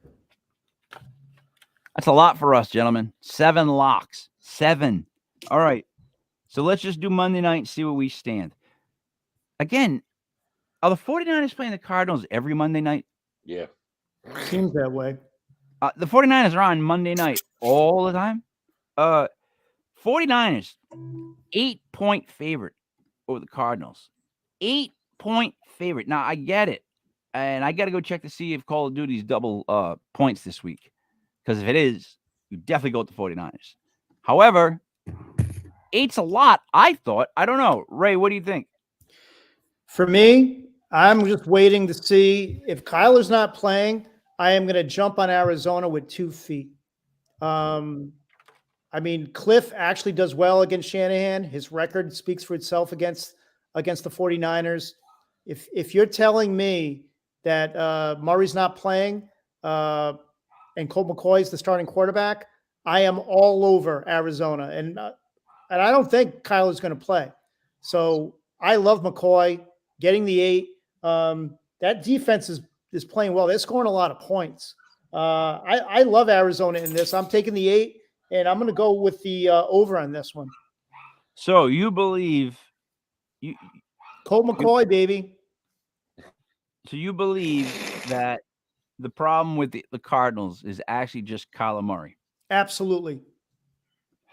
That's a lot for us, gentlemen. 7 locks. 7. All right. So let's just do Monday night and see where we stand. Again, are the 49ers playing the Cardinals every Monday night? Yeah. Seems that way. The 49ers are on Monday night all the time. 49ers, 8-point favorite over the Cardinals. 8-point favorite. Now, I get it. And I got to go check to see if Call of Duty's double points this week. Because if it is, you definitely go with the 49ers. However, 8's a lot, I thought. I don't know. Ray, what do you think? For me, I'm just waiting to see if Kyler's not playing. I am going to jump on Arizona with 2 feet. I mean, Cliff actually does well against Shanahan. His record speaks for itself against the 49ers. If you're telling me that Murray's not playing and Colt McCoy's the starting quarterback, I am all over Arizona. And I don't think Kyler's going to play. So I love McCoy getting the 8. That defense is playing well. They're scoring a lot of points. I love Arizona in this. I'm taking the 8, and I'm going to go with the over on this one. So you believe Colt McCoy, baby. So you believe that the problem with the Cardinals is actually just Kyler Murray? Absolutely.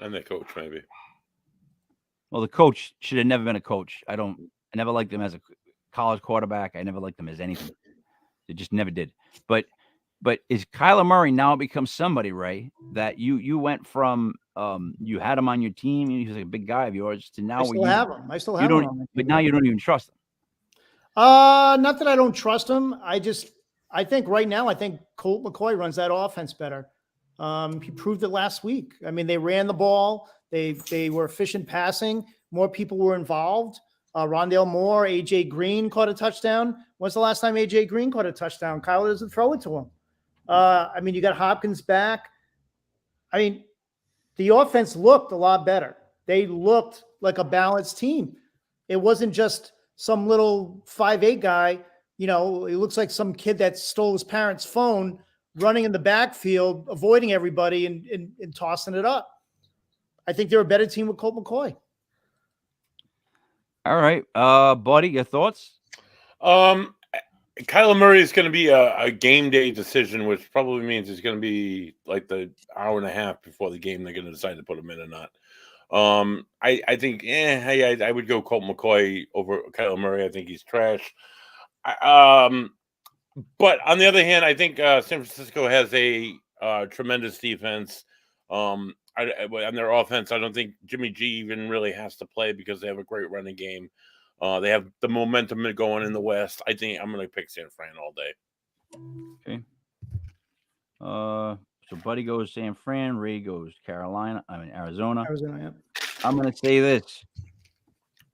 And the coach, maybe. Well, the coach should have never been a coach. I never liked him as a college quarterback. I never liked him as anything. It just never did. But is Kyler Murray now become somebody, Ray, that you went from you had him on your team, he was like a big guy of yours, to now I still have him. But now you don't even trust him. Not that I don't trust him. I think right now, Colt McCoy runs that offense better. He proved it last week. I mean, they ran the ball. They were efficient passing. More people were involved. Rondale Moore, AJ Green caught a touchdown. When's the last time AJ Green caught a touchdown? Kyler doesn't throw it to him. I mean, you got Hopkins back. I mean, the offense looked a lot better. They looked like a balanced team. It wasn't just some little 5'8" guy. You know, it looks like some kid that stole his parents' phone, running in the backfield, avoiding everybody and tossing it up. I think they're a better team with Colt McCoy. All right. Buddy, your thoughts? Kyler Murray is going to be a game day decision, which probably means it's going to be like the hour and a half before the game they're going to decide to put him in or not. I think I would go Colt McCoy over Kyler Murray. I think he's trash. But on the other hand, I think San Francisco has a tremendous defense. On their offense, I don't think Jimmy G even really has to play because they have a great running game. They have the momentum going in the West. I think I'm going to pick San Fran all day. Okay. So Buddy goes San Fran. Ray goes Arizona. Arizona, yeah. I'm going to say this.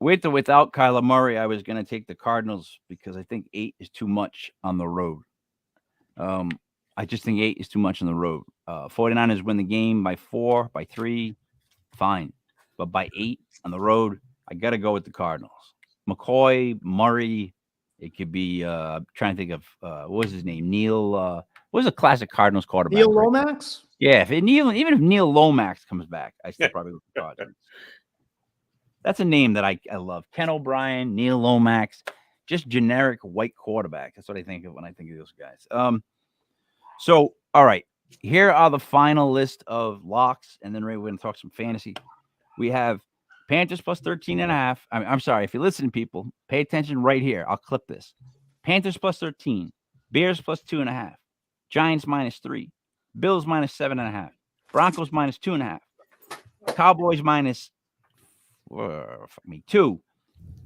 With or without Kyler Murray, I was going to take the Cardinals because I think 8 is too much on the road. I just think 8 is too much on the road. 49ers win the game by 4, by 3, fine. But by 8 on the road, I got to go with the Cardinals. McCoy, Murray, it could be, I'm trying to think of, what was his name? Neil, what was a classic Cardinals quarterback? Neil Lomax? Yeah, even if Neil Lomax comes back, I still probably look at the Cardinals. That's a name that I love. Ken O'Brien, Neil Lomax, just generic white quarterback. That's what I think of when I think of those guys. So, all right, here are the final list of locks, and then we're going to talk some fantasy. We have Panthers plus 13.5. I'm sorry, if you listen, people, pay attention right here. I'll clip this. Panthers plus 13, Bears plus 2.5, Giants minus 3, Bills minus 7.5, Broncos minus 2.5, Cowboys minus 2,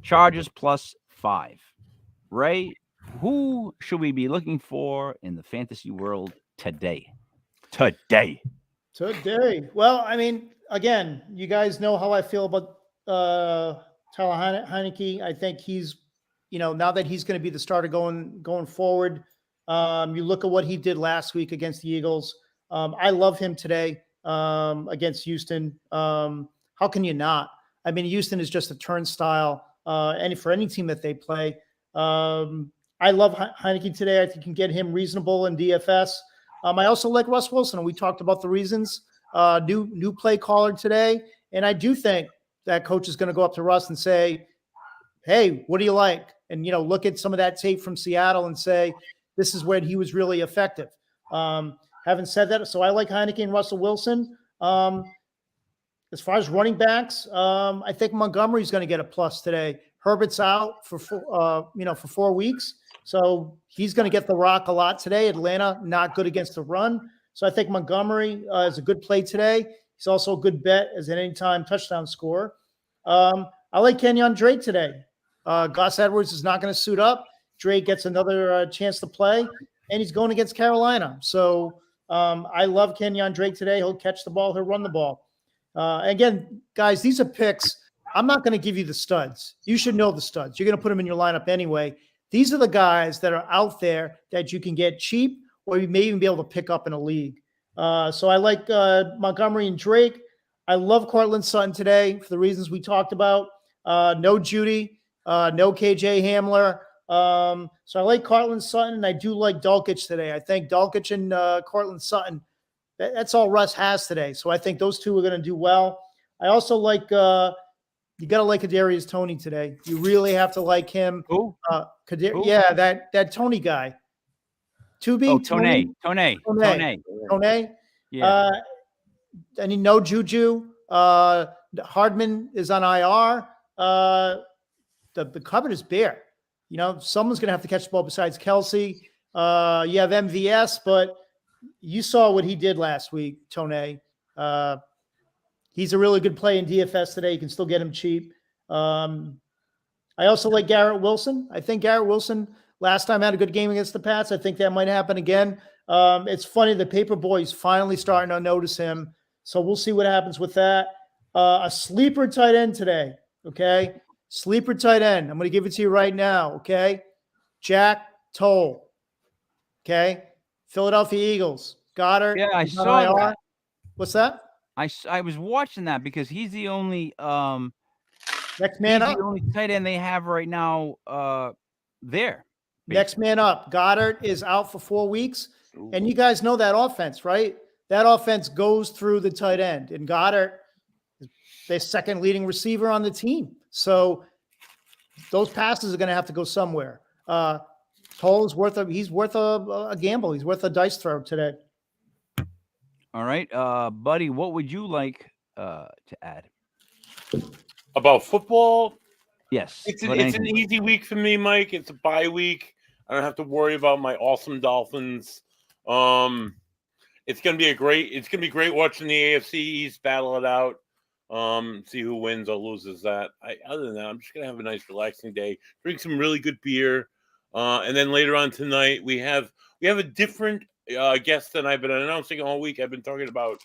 Chargers plus 5. Ray, who should we be looking for in the fantasy world today? Well, I mean, again, you guys know how I feel about Tyler Heineke. I think he's, now that he's going to be the starter going forward. You look at what he did last week against the Eagles. I love him today against Houston. How can you not? I mean, Houston is just a turnstile, for any team that they play. I love Heineke today. I think you can get him reasonable in DFS. I also like Russ Wilson. We talked about the reasons. New play caller today, and I do think that coach is going to go up to Russ and say, "Hey, what do you like?" And look at some of that tape from Seattle and say, "This is where he was really effective." Having said that, so I like Heineke and Russell Wilson. As far as running backs, I think Montgomery's going to get a plus today. Herbert's out for 4 weeks, so he's going to get the rock a lot today. Atlanta not good against the run, so I think Montgomery is a good play today. He's also a good bet as an anytime touchdown scorer. I like Kenyon Drake today. Gus Edwards is not going to suit up. Drake gets another chance to play, and he's going against Carolina. So I love Kenyon Drake today. He'll catch the ball. He'll run the ball. Again, guys, these are picks. I'm not going to give you the studs. You should know the studs. You're going to put them in your lineup anyway. These are the guys that are out there that you can get cheap, or you may even be able to pick up in a league. So I like Montgomery and Drake. I love Cortland Sutton today for the reasons we talked about. No Judy, no KJ Hamler. So I like Cortland Sutton, and I do like Dulcich today. I think Dulcich and Cortland Sutton, that's all Russ has today. So I think those two are going to do well. I also like you got to like Kadarius Toney today. You really have to like him. Who? Yeah, that Toney guy. Toney. Yeah. And no Juju. Hardman is on IR. The cupboard is bare. Someone's going to have to catch the ball besides Kelsey. You have MVS, but you saw what he did last week, Toney. He's a really good play in DFS today. You can still get him cheap. I also like Garrett Wilson. I think Garrett Wilson last time had a good game against the Pats. I think that might happen again. It's funny. The paper boys finally starting to notice him. So we'll see what happens with that. A sleeper tight end today. Okay. Sleeper tight end. I'm going to give it to you right now. Okay. Jack Toll. Okay. Philadelphia Eagles. Goddard. Yeah, I he's on saw IR. that. What's that? I was watching that because he's the only Next man up. tight end they have right now there. Next man up. Goddard is out for 4 weeks. And you guys know that offense, right? That offense goes through the tight end. And Goddard is their second leading receiver on the team. So those passes are going to have to go somewhere. Toll is worth a gamble. He's worth a dice throw today. All right. Buddy, what would you like to add? About football, Yes. it's but an anything. easy week for me, Mike. It's a bye week. I don't have to worry about my awesome Dolphins. It's gonna be great watching the AFC East battle it out. See who wins or loses that. Other than that, I'm just gonna have a nice relaxing day, drink some really good beer, and then later on tonight we have a different guest than I've been announcing all week. I've been talking about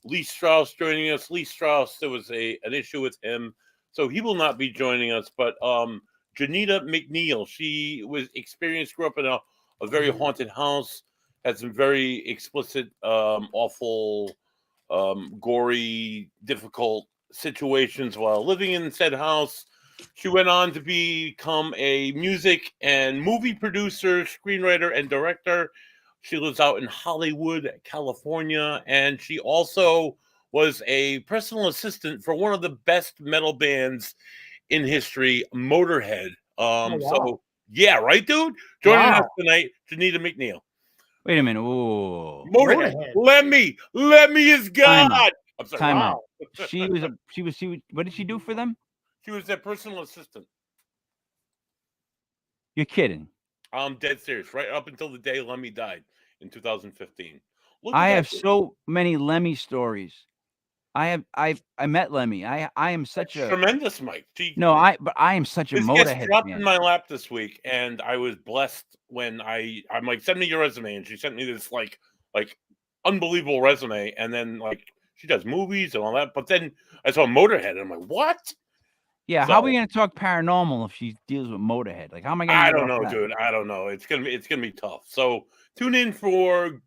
Lee Strauss joining us. Lee Strauss, there was an issue with him, so he will not be joining us. But Janita McNeil, she was experienced, grew up in a very haunted house, had some very explicit, awful, gory, difficult situations while living in said house. She went on to become a music and movie producer, screenwriter, and director. She lives out in Hollywood, California, and she also was a personal assistant for one of the best metal bands in history, Motorhead. wow. So yeah, right, dude? Joining Wow. us tonight, Janita McNeil. Wait a minute. Ooh. Motorhead. Lemmy is Time God. out. I'm sorry. Time wow. out. She was what did she do for them? She was their personal assistant. You're kidding. I'm dead serious. Right up until the day Lemmy died in 2015. Look I at have that. so many Lemmy stories. I met Lemmy. I am such a Tremendous, Mike. but I am such a This gets Motorhead dropped fan. in my lap this week, and I was blessed when I'm like, send me your resume, and she sent me this like unbelievable resume, and then like she does movies and all that. But then I saw Motorhead, and I'm like, what? Yeah, how are we So- gonna talk paranormal if she deals with Motorhead? Like, how am I gonna? I get don't off know, that? dude. I don't know. It's gonna be tough. So tune in for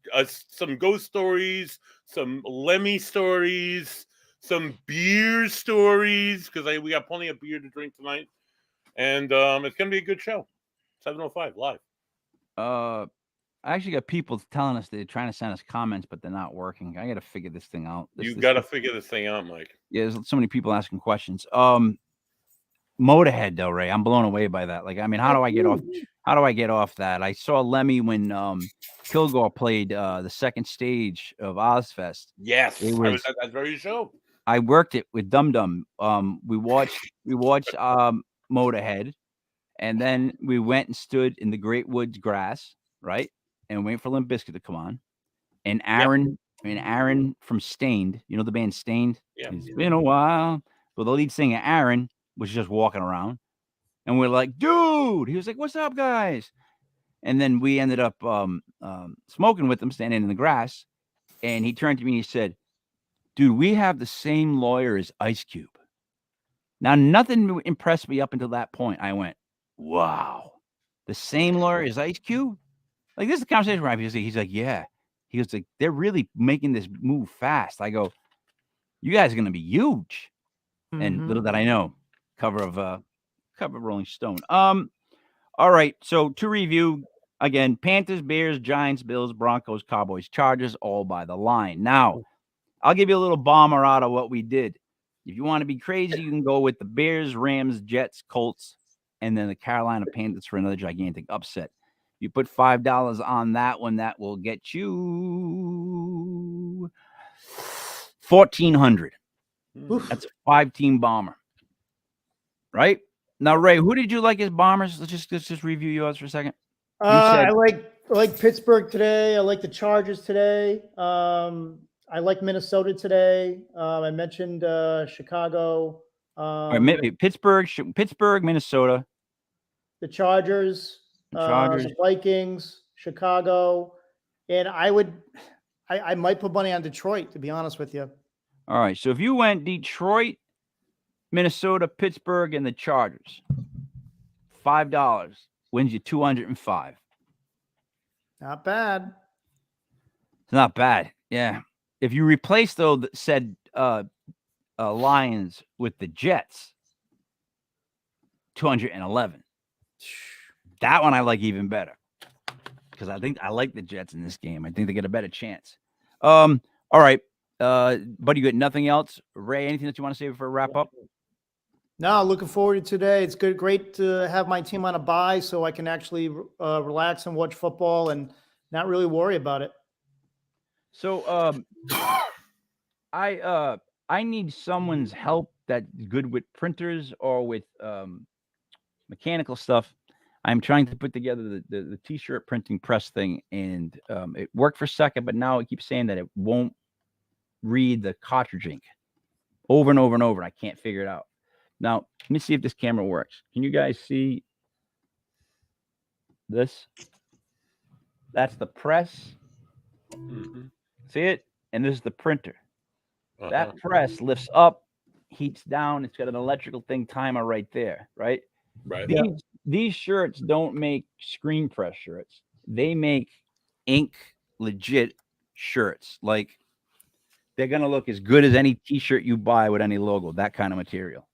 some ghost stories, some Lemmy stories, some beer stories because we got plenty of beer to drink tonight, and it's gonna be a good show. 7:05 live. I actually got people telling us they're trying to send us comments, but they're not working. I got to figure this thing out. You got to figure this thing out, Mike. Yeah, there's so many people asking questions. Motorhead, though, Ray, I'm blown away by that. Like, I mean, how do I get off? How do I get off that? I saw Lemmy when Kilgore played the second stage of Ozfest. Yes, It I was- was at that very show. I worked it with Dum Dum. We watched Motorhead, and then we went and stood in the Great Woods grass, right, and wait for Limp Bizkit to come on. And Aaron from Stained, you know the band Stained. Yeah. It's been a while. Well, the lead singer Aaron was just walking around, and we're like, "Dude!" He was like, "What's up, guys?" And then we ended up smoking with him, standing in the grass. And he turned to me and he said, "Dude, we have the same lawyer as Ice Cube." Now, nothing impressed me up until that point. I went, "Wow, the same lawyer as Ice Cube?" Like, this is a conversation we're having. He's like, "Yeah." He was like, "They're really making this move fast." I go, "You guys are going to be huge." And little did I know, cover of Rolling Stone. All right. So to review again, Panthers, Bears, Giants, Bills, Broncos, Cowboys, Chargers, all by the line. Now, I'll give you a little bomber out of what we did. If you want to be crazy, you can go with the Bears, Rams, Jets, Colts, and then the Carolina Panthers for another gigantic upset. You put $5 on that one, that will get you 1,400. That's a 5-team bomber. Right? Now, Ray, who did you like as bombers? Let's just review yours for a second. I like Pittsburgh today. I like the Chargers today. I like Minnesota today. I mentioned Chicago. All right, Pittsburgh, Minnesota. The Chargers, the Vikings, Chicago, and I might put money on Detroit, to be honest with you. All right, so if you went Detroit, Minnesota, Pittsburgh, and the Chargers. $5 wins you 205. Not bad. It's not bad. Yeah. If you replace though said Lions with the Jets, 211. That one I like even better because I think I like the Jets in this game. I think they get a better chance. All right, buddy, you got nothing else? Ray, anything that you want to say before we wrap up? No, looking forward to today. It's great to have my team on a bye so I can actually relax and watch football and not really worry about it. So I need someone's help that's good with printers or with mechanical stuff. I'm trying to put together the t-shirt printing press thing, and it worked for a second, but now it keeps saying that it won't read the cartridge ink over and over and over, and I can't figure it out. Now, let me see if this camera works. Can you guys see this? That's the press. See it? And this is the printer. That press lifts up, heats down. It's got an electrical thing timer right there, right? Right. These shirts don't make screen press shirts. They make ink legit shirts. Like they're going to look as good as any t-shirt you buy with any logo, that kind of material.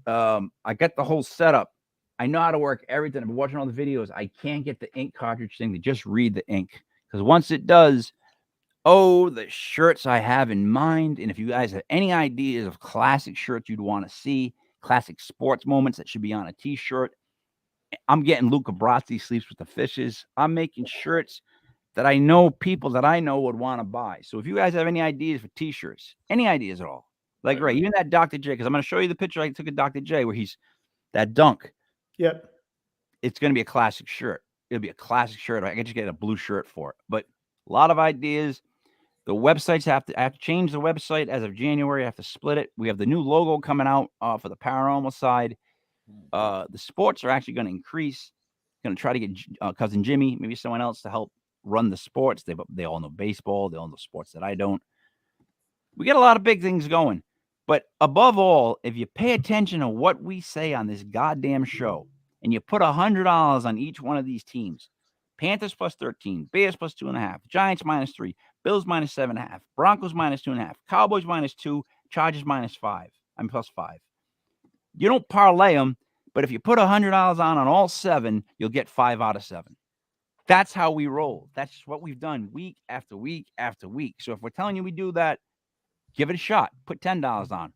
I got the whole setup. I know how to work everything. I've been watching all the videos. I can't get the ink cartridge thing to just read the ink because once it does, the shirts I have in mind. And if you guys have any ideas of classic shirts you'd want to see, classic sports moments that should be on a t-shirt, I'm getting Luca Brasi Sleeps with the Fishes. I'm making shirts that I know people that I know would want to buy. So if you guys have any ideas for t-shirts, any ideas at all, like Ray, even that Dr. J, because I'm going to show you the picture I took of Dr. J where he's that dunk. Yep. It's going to be a classic shirt. It'll be a classic shirt. I can just get a blue shirt for it. But a lot of ideas. The websites I have to change the website as of January. I have to split it. We have the new logo coming out for the paranormal side. The sports are actually going to increase. Going to try to get cousin Jimmy, maybe someone else to help run the sports. They all know baseball. They all know sports that I don't. We get a lot of big things going. But above all, if you pay attention to what we say on this goddamn show, and you put $100 on each one of these teams, Panthers plus 13, Bears plus 2.5, Giants minus 3, Bills minus 7.5, Broncos minus 2.5, Cowboys minus 2, Chargers minus 5. I'm plus 5. You don't parlay them, but if you put $100 on all 7, you'll get 5 out of 7. That's how we roll. That's just what we've done week after week after week. So if we're telling you we do that, give it a shot. Put $10 on.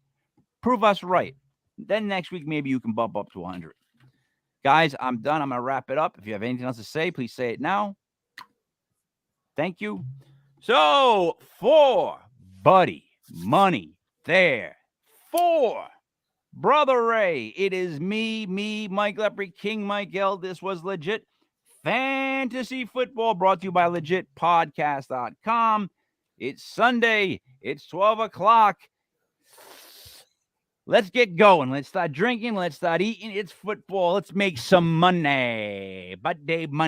Prove us right. Then next week, maybe you can bump up to 100. Guys, I'm done. I'm going to wrap it up. If you have anything else to say, please say it now. Thank you. So, for Buddy Money there, for Brother Ray, it is me, Mike Lepre, King Mike L. This was Legit Fantasy Football, brought to you by LegitPodcast.com. It's Sunday. It's 12 o'clock. Let's get going. Let's start drinking. Let's start eating. It's football. Let's make some money. But day Monday.